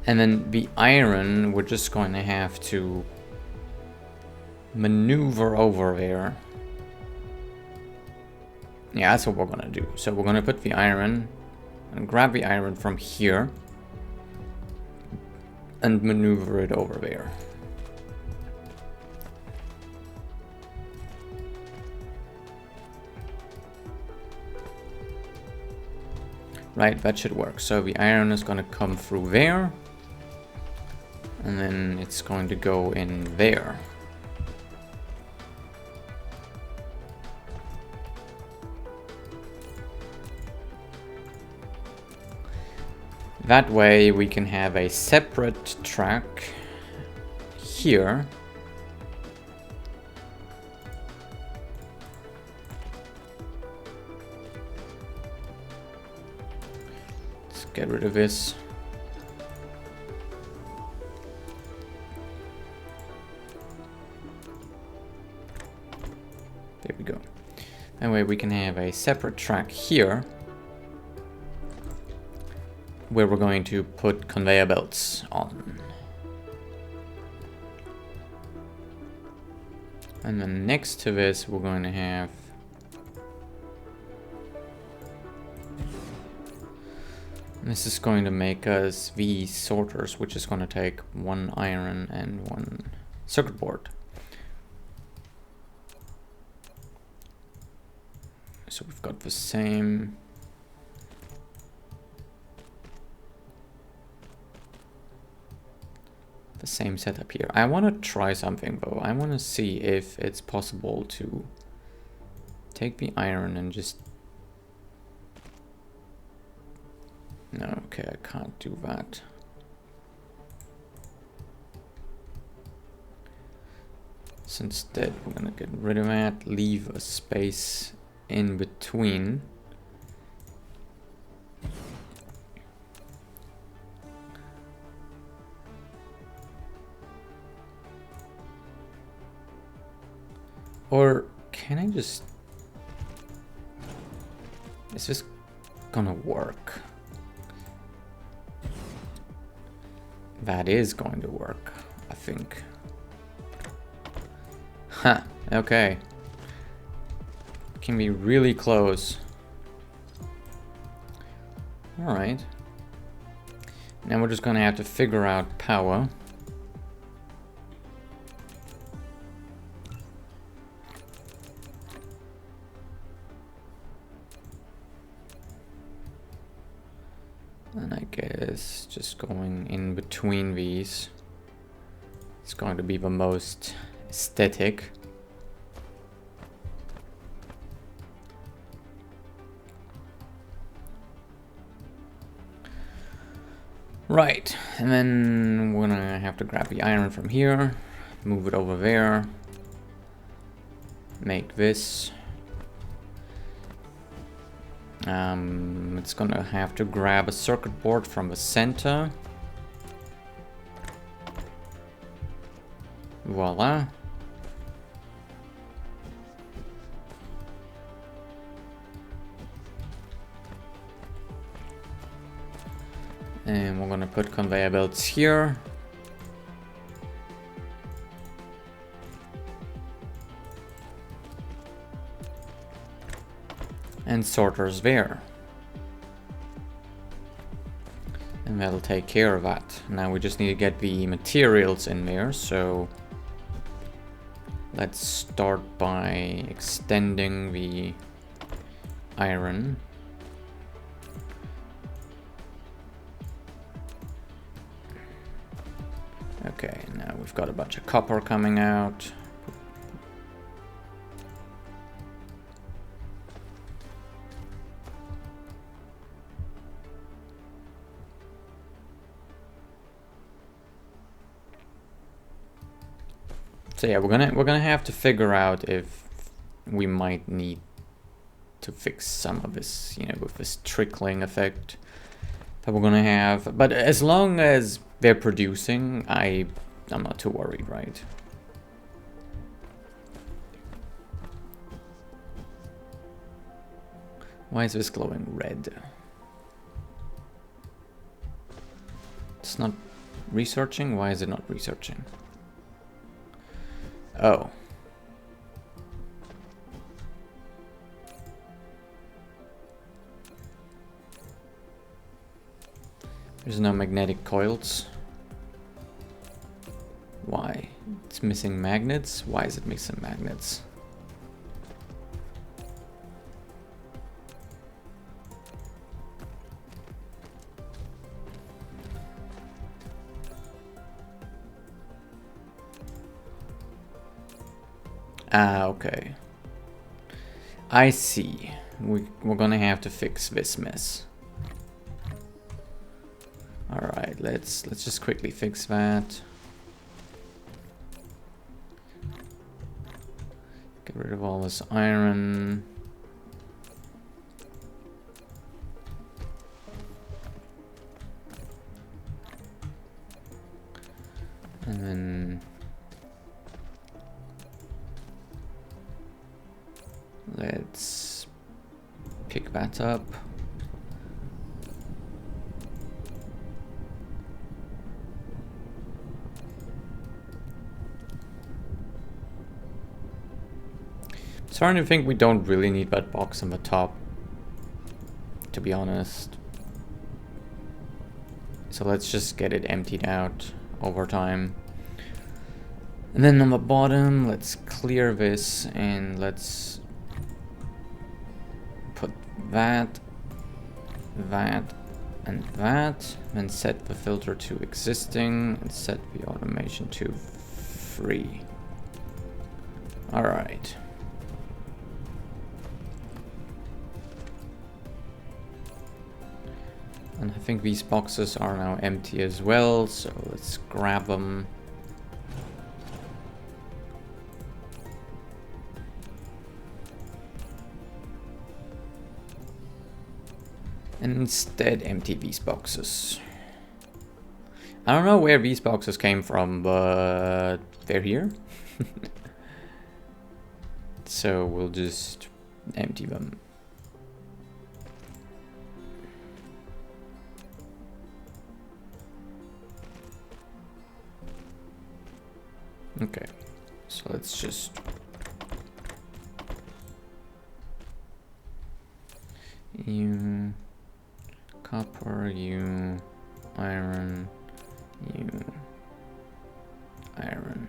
And then the iron, we're just going to have to maneuver over there. Yeah, that's what we're gonna do. So we're gonna put the iron and grab the iron from here and maneuver it over there. Right, that should work. So the iron is gonna come through there, and then it's going to go in there. That way we can have a separate track here. Let's get rid of this. There we go. That way we can have a separate track here, where we're going to put conveyor belts on. And then next to this, we're going to have this is going to make us these sorters, which is going to take 1 iron and 1 circuit board. So we've got the same setup here. I want to try something though. I want to see if it's possible to take the iron and just... No, okay, I can't do that. So instead we're gonna get rid of that, leave a space in between. Or can I just... Is this gonna work? That is going to work, I think. Huh, okay. Can be really close. Alright. Now we're just gonna have to figure out power. And I guess just going in between these, it's going to be the most aesthetic. Right, and then we're gonna have to grab the iron from here, move it over there, make this. It's gonna have to grab a circuit board from the center. Voila. And we're gonna put conveyor belts here. And sorters there. And that'll take care of that. Now we just need to get the materials in there, so let's start by extending the iron. Okay, now we've got a bunch of copper coming out. So yeah, we're gonna have to figure out if we might need to fix some of this, you know, with this trickling effect that we're gonna have. But as long as they're producing, I'm not too worried, right? Why is this glowing red? It's not researching? Why is it not researching? Oh. There's no magnetic coils. Why? It's missing magnets? Why is it missing magnets? Ah, okay. I see. We're gonna have to fix this mess. Alright, let's just quickly fix that. Get rid of all this iron. And then let's pick that up. Starting to think we don't really need that box on the top, to be honest. So let's just get it emptied out over time. And then on the bottom, let's clear this and let's put that, and that, and set the filter to existing and set the automation to free. All right. And I think these boxes are now empty as well, so let's grab them. And instead empty these boxes. I don't know where these boxes came from, but they're here. So we'll just empty them. Okay, so let's just you copper, you iron, you iron.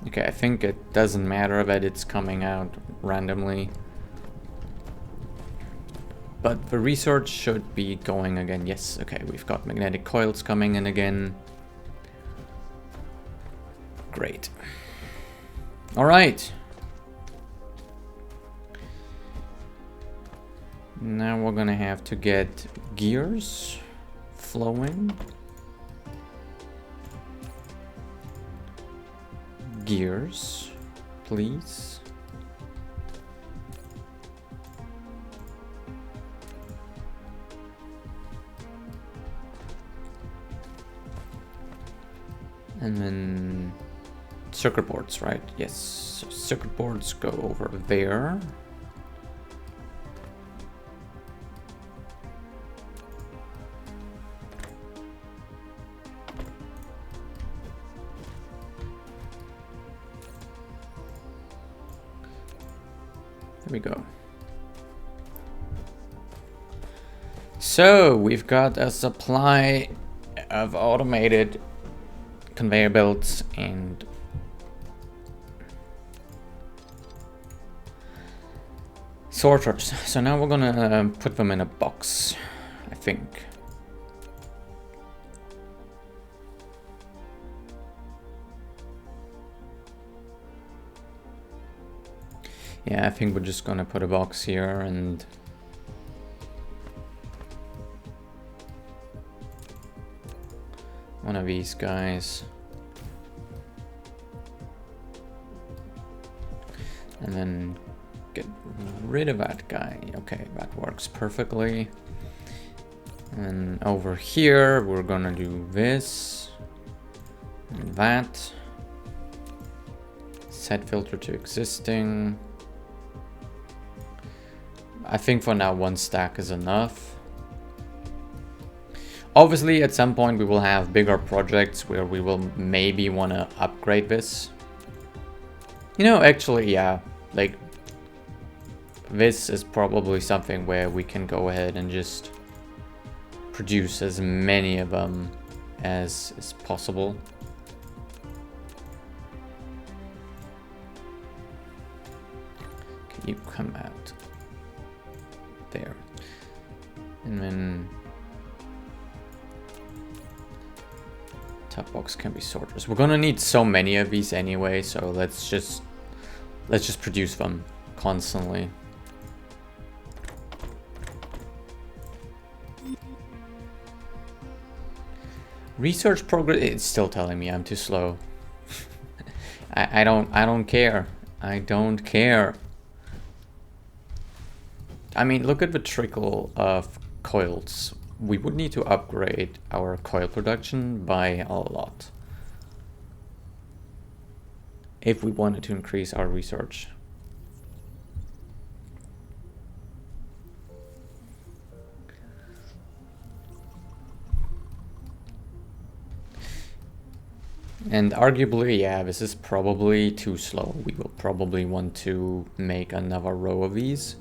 Okay, I think it doesn't matter that it's coming out randomly. But the research should be going again. Yes, okay, we've got magnetic coils coming in again. Great. All right. Now we're gonna have to get gears flowing. Gears, please. And then circuit boards, right? Yes, so circuit boards go over there. There we go. So we've got a supply of automated conveyor belts and sorters. So now we're gonna put them in a box, I think. Yeah, I think we're just gonna put a box here and one of these guys. And then get rid of that guy. Okay, that works perfectly. And over here, we're gonna do this and that. Set filter to existing. I think for now 1 stack is enough. Obviously, at some point we will have bigger projects where we will maybe want to upgrade this. You know, actually, yeah, like, this is probably something where we can go ahead and just produce as many of them as is possible. Can you come out? There. And then top box can be sorters. We're gonna need so many of these anyway, so let's just produce them constantly. Research progress. It's still telling me I'm too slow. I don't care. I don't care. I mean, look at the trickle of coils. We would need to upgrade our coil production by a lot if we wanted to increase our research. And arguably, yeah, this is probably too slow. We will probably want to make another row of these.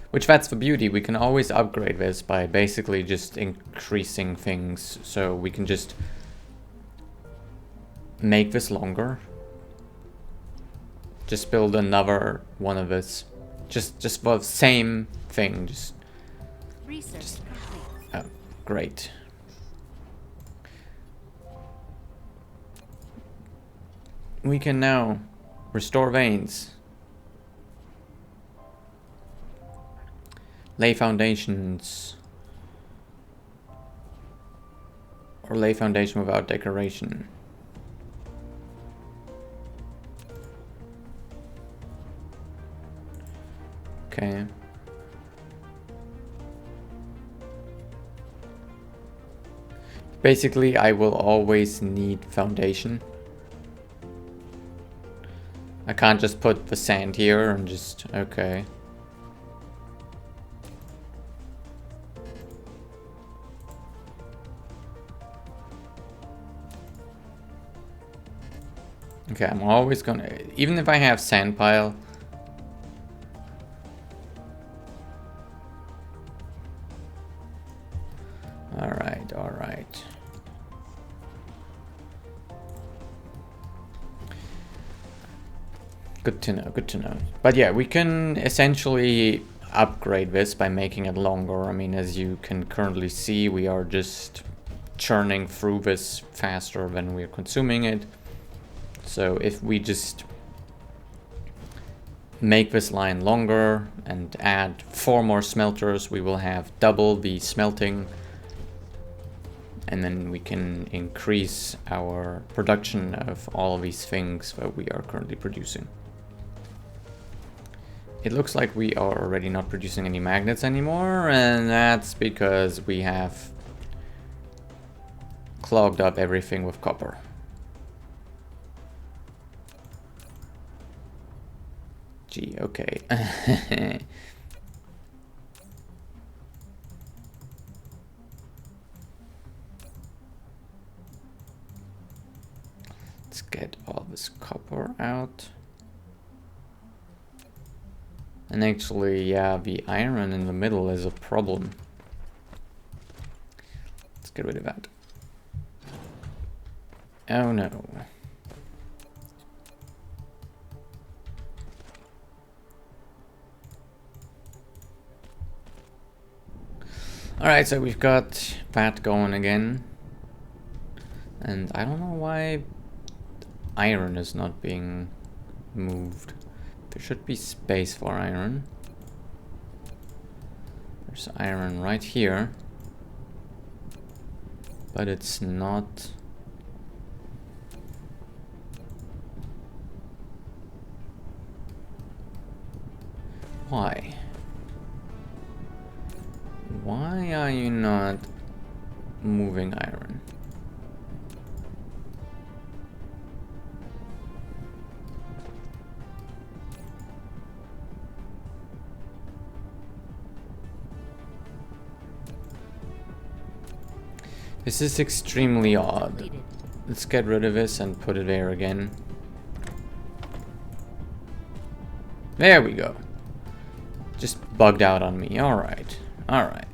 Which, that's the beauty. We can always upgrade this by basically just increasing things. So we can just make this longer. Just build another one of this. Just the same thing. Just oh, great. We can now restore veins. Lay foundations. Or lay foundation without decoration. Okay. Basically, I will always need foundation. I can't just put the sand here and just... okay. Okay, I'm always gonna... even if I have sand pile... Alright, alright. Good to know, good to know. But yeah, we can essentially upgrade this by making it longer. I mean, as you can currently see, we are just churning through this faster than we're consuming it. So if we just make this line longer and add 4 more smelters, we will have double the smelting. And then we can increase our production of all of these things that we are currently producing. It looks like we are already not producing any magnets anymore, and that's because we have clogged up everything with copper. Gee, okay. Let's get all this copper out. And actually, yeah, the iron in the middle is a problem. Let's get rid of that. Oh no. Alright, so we've got that going again. And I don't know why iron is not being moved. There should be space for iron. There's iron right here. But it's not... Why? Why are you not moving iron. This is extremely odd. Completed. Let's get rid of this and put it there again. There we go. Just bugged out on me. Alright. Alright.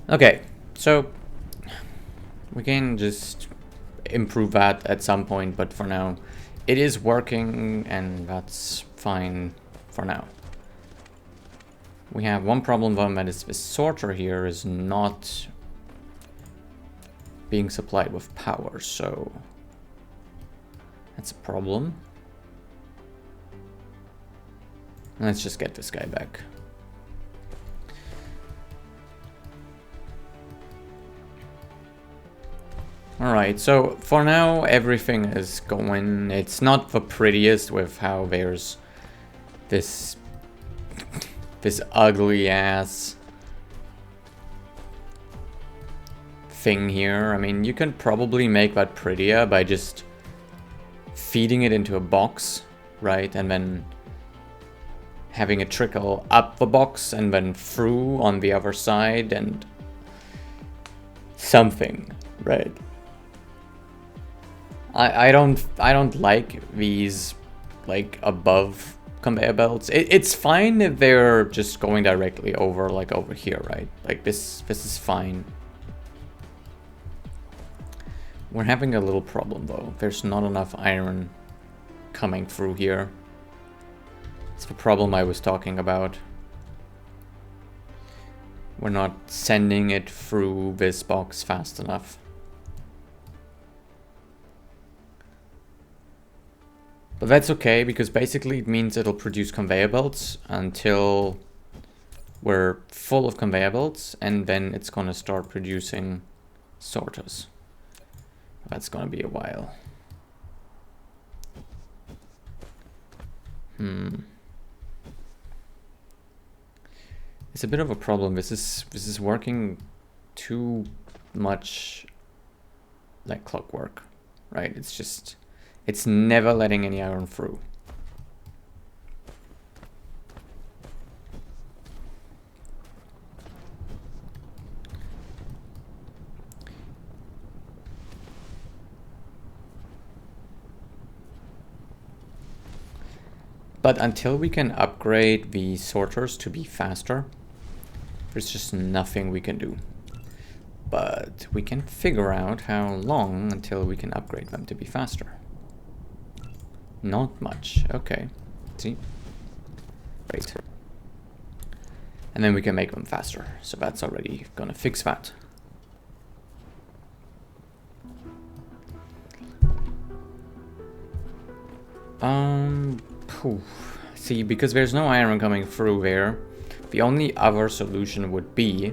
Okay, so we can just improve that at some point, but for now it is working and that's fine for now. We have one problem though, and that is this sorter here is not being supplied with power, so that's a problem. Let's just get this guy back. Alright, so for now everything is going. It's not the prettiest with how there's this ugly ass thing here. I mean, you can probably make that prettier by just feeding it into a box, right? And then having it trickle up the box and then through on the other side and something, right? I don't like these like above conveyor belts. It's fine if they're just going directly over, like over here, right? Like this is fine. We're having a little problem though. There's not enough iron coming through here. It's the problem I was talking about. We're not sending it through this box fast enough. But that's okay, because basically it means it'll produce conveyor belts until we're full of conveyor belts, and then it's gonna start producing sorters. That's gonna be a while. It's a bit of a problem. This is working too much like clockwork, right? It's never letting any iron through. But until we can upgrade the sorters to be faster, there's just nothing we can do. But we can figure out how long until we can upgrade them to be faster. Not much. Okay. See? Great. And then we can make them faster. So that's already gonna fix that. See, because there's no iron coming through there, the only other solution would be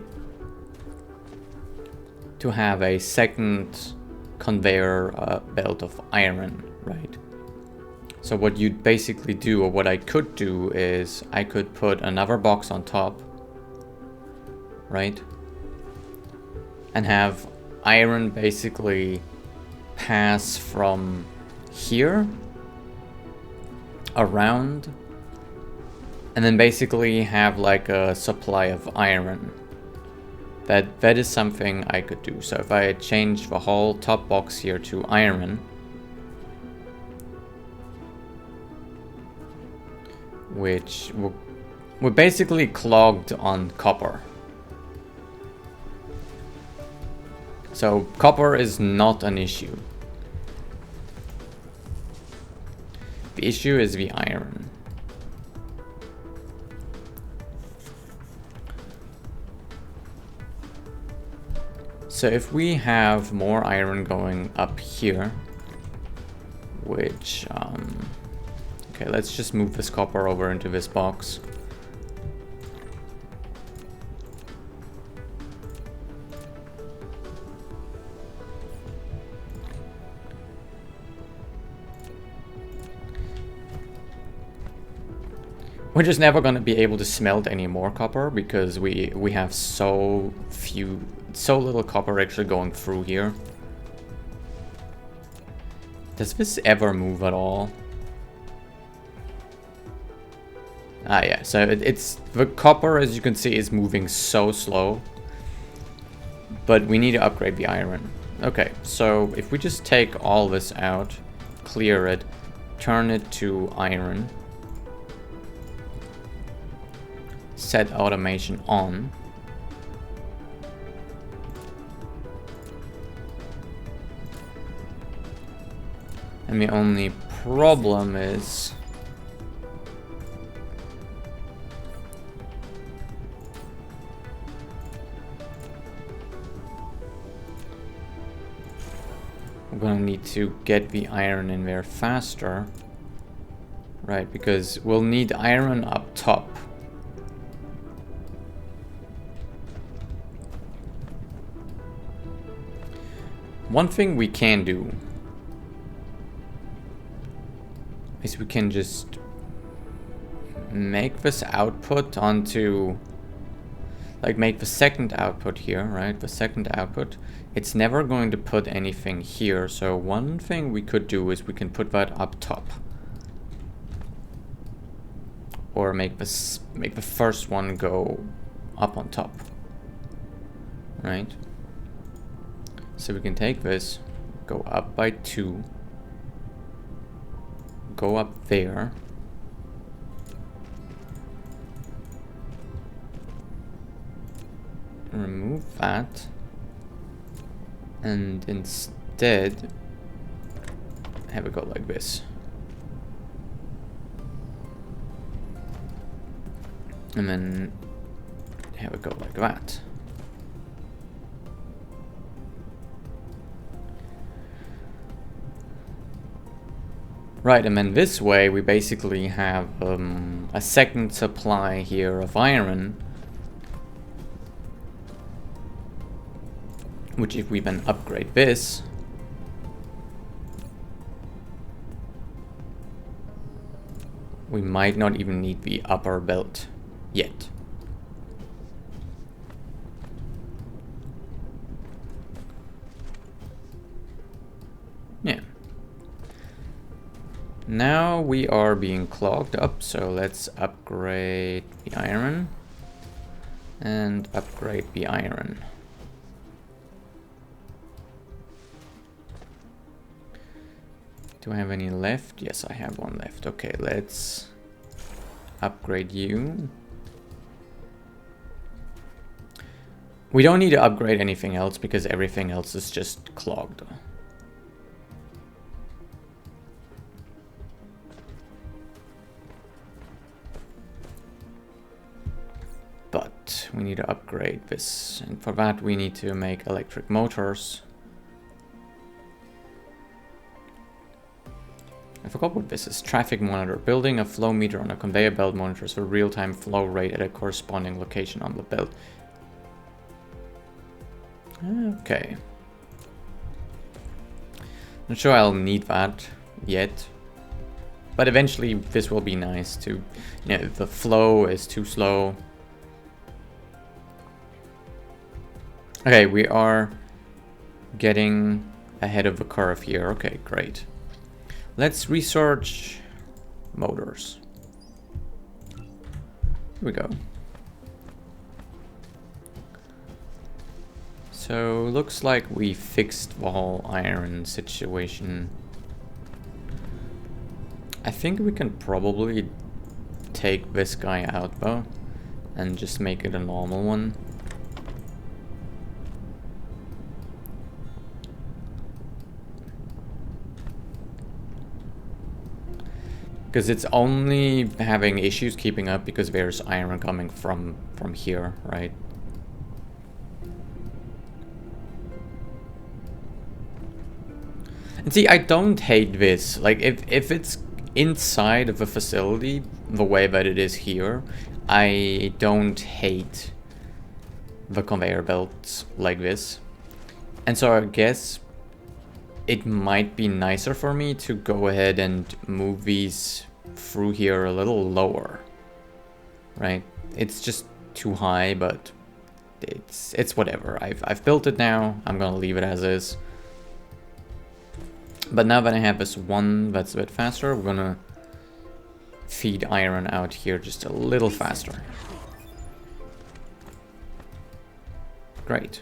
to have a second conveyor belt of iron, right? So what you'd basically do, or what I could do, is I could put another box on top, right? And have iron basically pass from here around, and then basically have like a supply of iron. That is something I could do. So if I change the whole top box here to iron, which we're basically clogged on copper. So copper is not an issue. The issue is the iron. So if we have more iron going up here, which, okay, let's just move this copper over into this box. We're just never gonna be able to smelt any more copper because we have so little copper actually going through here. Does this ever move at all? Ah yeah, so it's the copper, as you can see, is moving so slow. But we need to upgrade the iron. Okay, so if we just take all this out, clear it, turn it to iron, set automation on. And the only problem is we're gonna need to get the iron in there faster. Right, because we'll need iron up top. One thing we can do is we can just make this output onto, like, make the second output here, right? The second output. It's never going to put anything here. So one thing we could do is we can put that up top. Or make the first one go up on top. Right? So we can take this, go up by 2, go up there, remove that, and instead have it go like this. And then have it go like that. Right, and then this way we basically have a second supply here of iron, which if we then upgrade this, we might not even need the upper belt yet. Yeah. Now we are being clogged up, so let's upgrade the iron and upgrade the iron. Do I have any left? Yes, I have one left. Okay, let's upgrade you. We don't need to upgrade anything else because everything else is just clogged. But we need to upgrade this, and for that we need to make electric motors. I forgot what this is. Traffic monitor. Building a flow meter on a conveyor belt monitors the real-time flow rate at a corresponding location on the belt. Okay. Not sure I'll need that yet. But eventually this will be nice to, you know, if the flow is too slow. Okay, we are getting ahead of the curve here. Okay, great. Let's research motors. Here we go. So looks like we fixed the whole iron situation. I think we can probably take this guy out though and just make it a normal one. Because it's only having issues keeping up because there's iron coming from here, right? And see, I don't hate this. Like, if it's inside of a facility, the way that it is here, I don't hate the conveyor belts like this. And so I guess it might be nicer for me to go ahead and move these through here a little lower. right? It's just too high, but it's whatever. I've built it now. I'm gonna leave it as is. But now that I have this one that's a bit faster, we're gonna feed iron out here just a little faster. Great.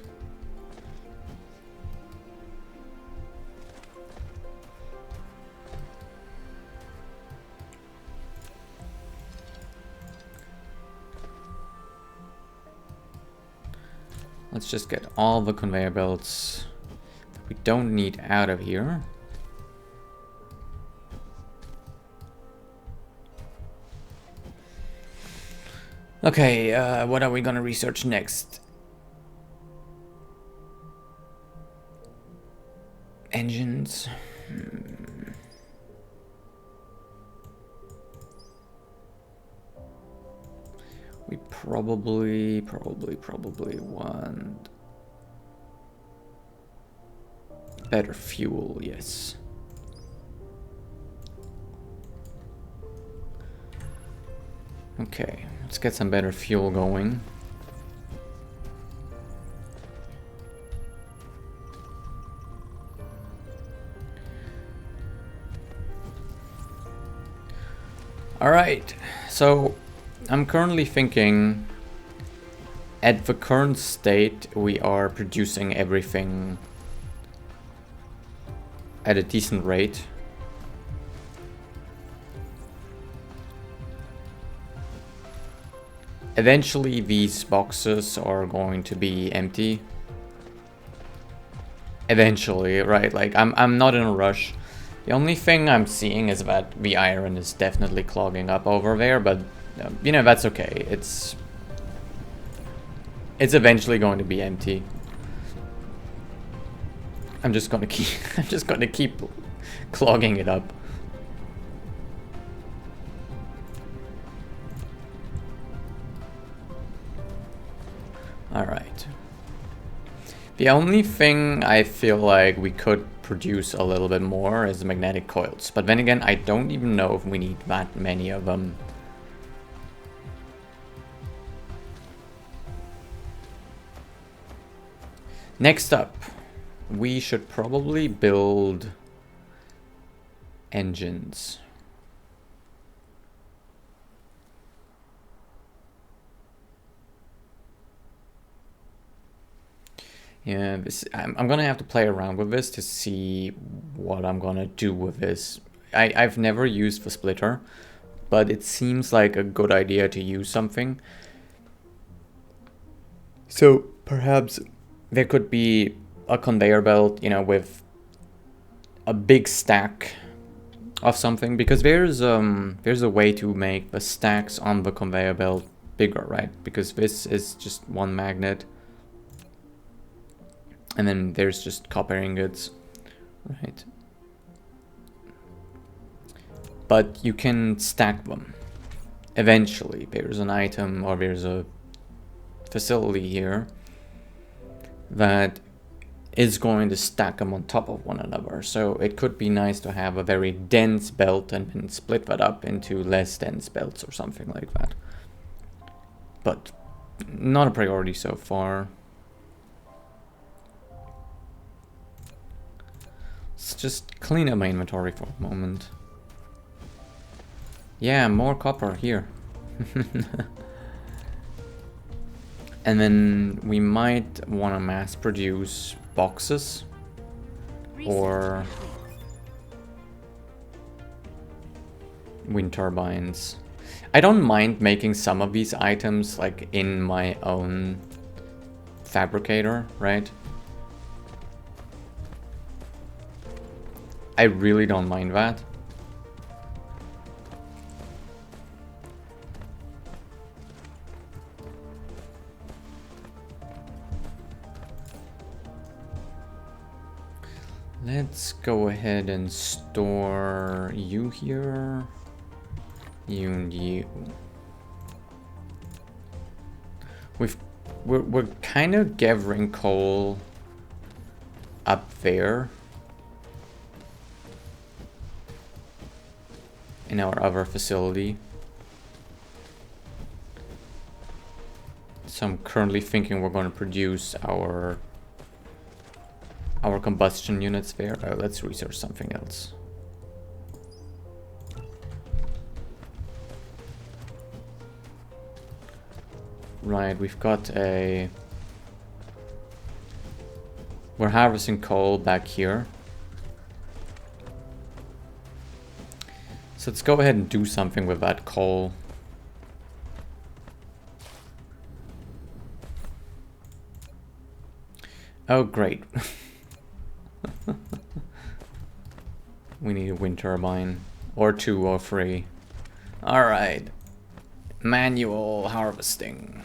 Let's just get all the conveyor belts that we don't need out of here. Okay, what are we gonna research next? Engines. We probably want better fuel, yes. Okay, let's get some better fuel going. Alright, so I'm currently thinking at the current state we are producing everything at a decent rate. Eventually these boxes are going to be empty. Eventually, right? Like I'm not in a rush. The only thing I'm seeing is that the iron is definitely clogging up over there, but you know, that's okay. It's eventually going to be empty. I'm just gonna keep clogging it up. Alright. The only thing I feel like we could produce a little bit more is magnetic coils. But then again, I don't even know if we need that many of them. Next up, we should probably build engines. Yeah, I'm gonna have to play around with this to see what I'm gonna do with this. I've never used the splitter, but it seems like a good idea to use something. So perhaps there could be a conveyor belt, you know, with a big stack of something, because there's a way to make the stacks on the conveyor belt bigger, right? Because this is just one magnet. And then there's just copper ingots, right? But you can stack them. Eventually, there's an item or there's a facility here that is going to stack them on top of one another. So it could be nice to have a very dense belt and then split that up into less dense belts or something like that. But not a priority so far. Let's just clean up my inventory for a moment. Yeah, more copper here. And then we might want to mass produce boxes or wind turbines. I don't mind making some of these items like in my own fabricator, right? I really don't mind that. Let's go ahead and store you here. You and you. We're kind of gathering coal up there in our other facility. So I'm currently thinking we're going to produce our combustion units there. Oh, let's research something else. Right, we've got a... We're harvesting coal back here. So let's go ahead and do something with that coal. Oh, great. We need a wind turbine. Or 2 or 3. Alright. Manual harvesting.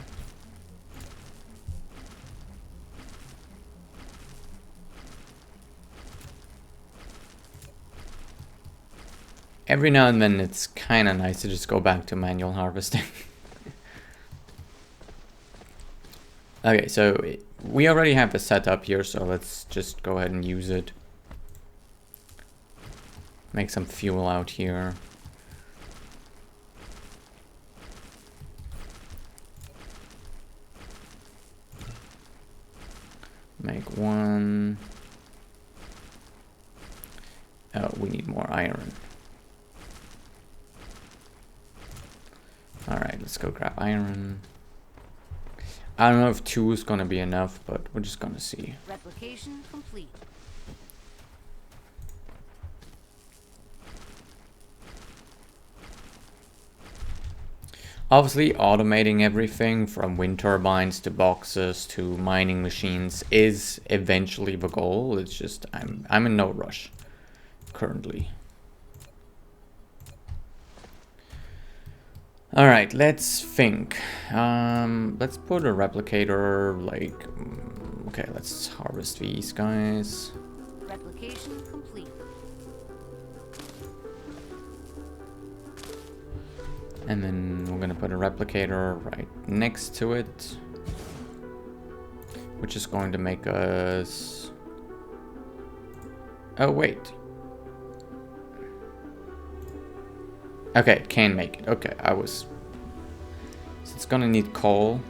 Every now and then it's kind of nice to just go back to manual harvesting. Okay, so we already have the setup here, so let's just go ahead and use it. Make some fuel out here. Make 1. Oh, we need more iron. Alright, let's go grab iron. I don't know if 2 is gonna be enough, but we're just gonna see. Replication complete. Obviously, automating everything from wind turbines to boxes to mining machines is eventually the goal. It's just I'm in no rush currently. All right, let's think. Let's put a replicator like. Okay, let's harvest these guys. Replication complete. And then we're gonna put a replicator right next to it, which is going to make us... Oh, wait. Okay, it can make it. Okay, So it's gonna need coal.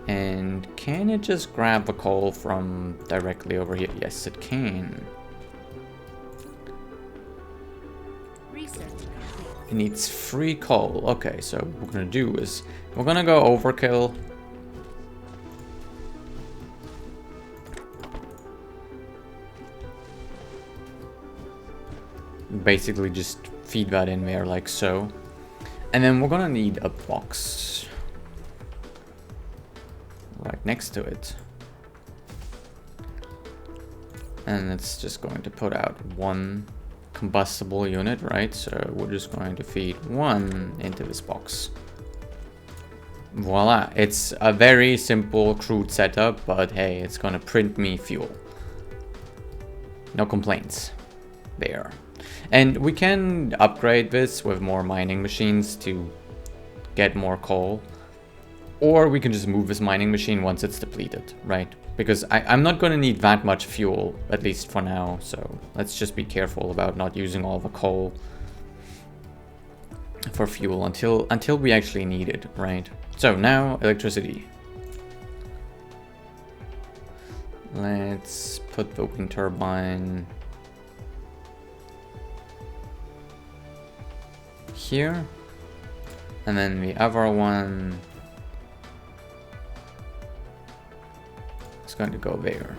And can it just grab the coal from directly over here? Yes, it can. It needs 3 coal. Okay, so what we're gonna do is we're gonna go overkill. Basically just feed that in there like so. And then we're gonna need a box right next to it. And it's just going to put out 1 combustible unit, right? So we're just going to feed 1 into this box. Voila. It's a very simple, crude setup, but hey, it's gonna print me fuel. No complaints there. And we can upgrade this with more mining machines to get more coal. Or we can just move this mining machine once it's depleted, right? Because I'm not going to need that much fuel, at least for now. So let's just be careful about not using all the coal for fuel until we actually need it, right? So now, electricity. Let's put the wind turbine here. And then the other one is going to go there.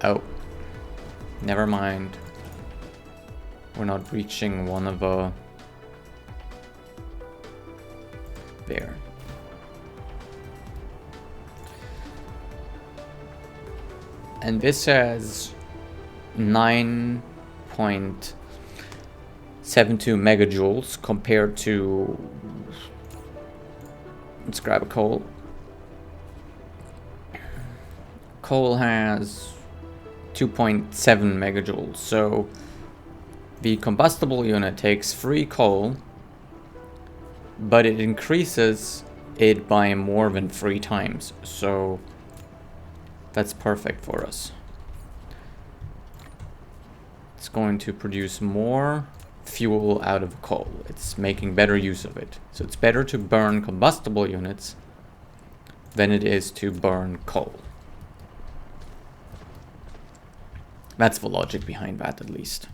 Oh, never mind. We're not reaching one of the... There. And this has 9.72 megajoules compared to... Let's grab a coal. Coal has 2.7 megajoules, so the combustible unit takes 3 coal, but it increases it by more than 3 times, so that's perfect for us. It's going to produce more fuel out of coal. It's making better use of it. So it's better to burn combustible units than it is to burn coal. That's the logic behind that, at least.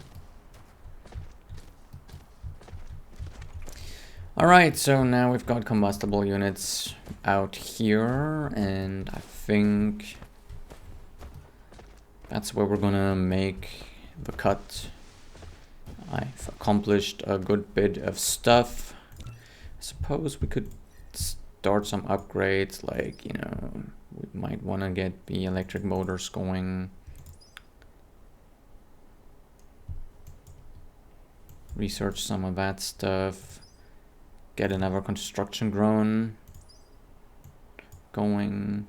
Alright, so now we've got combustible units out here, and I think that's where we're gonna make the cut. I've accomplished a good bit of stuff. I suppose we could start some upgrades, like, you know, we might want to get the electric motors going. Research some of that stuff. Get another construction drone going.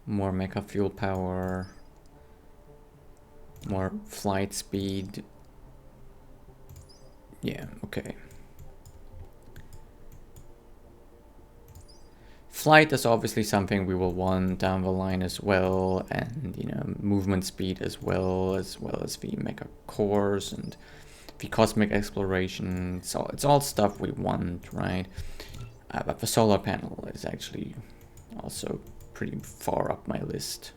More mecha fuel power. More flight speed. Yeah, okay. Flight is obviously something we will want down the line as well, and, you know, movement speed as well as the mecha cores and the cosmic exploration. So it's all stuff we want, right? But the solar panel is actually also pretty far up my list.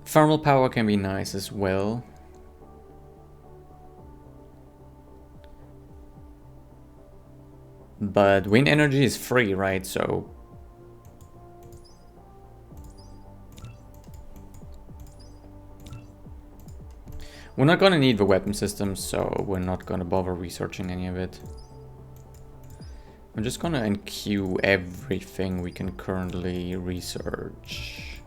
Thermal power can be nice as well. But wind energy is free, right? So we're not gonna need the weapon systems, so we're not gonna bother researching any of it. I'm just gonna enqueue everything we can currently research.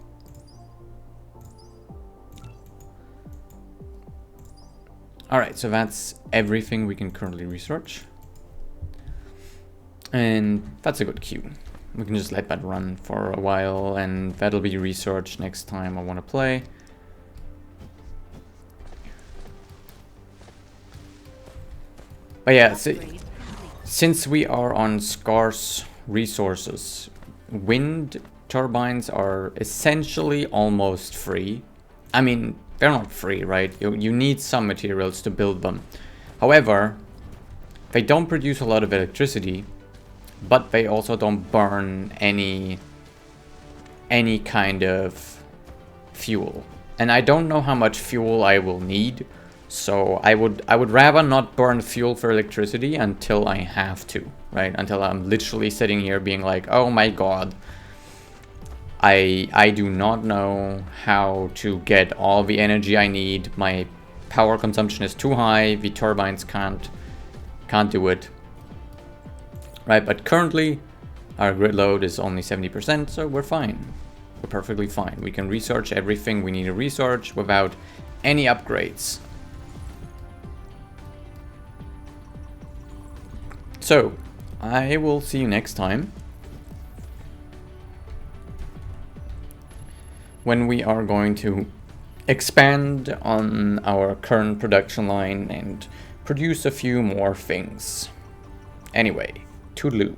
Alright, so that's everything we can currently research. And that's a good queue. We can just let that run for a while, and that'll be researched next time I want to play. But yeah, since we are on scarce resources, wind turbines are essentially almost free. I mean, they're not free, right? You need some materials to build them. However, they don't produce a lot of electricity, but they also don't burn any kind of fuel. And I don't know how much fuel I will need, so I would rather not burn fuel for electricity until I have to, right? Until I'm literally sitting here being like, oh my god, I do not know how to get all the energy I need. My power consumption is too high. The turbines can't do it. Right, but currently our grid load is only 70%, so we're fine. We're perfectly fine. We can research everything we need to research without any upgrades. So, I will see you next time, when we are going to expand on our current production line and produce a few more things. Anyway, toodaloo.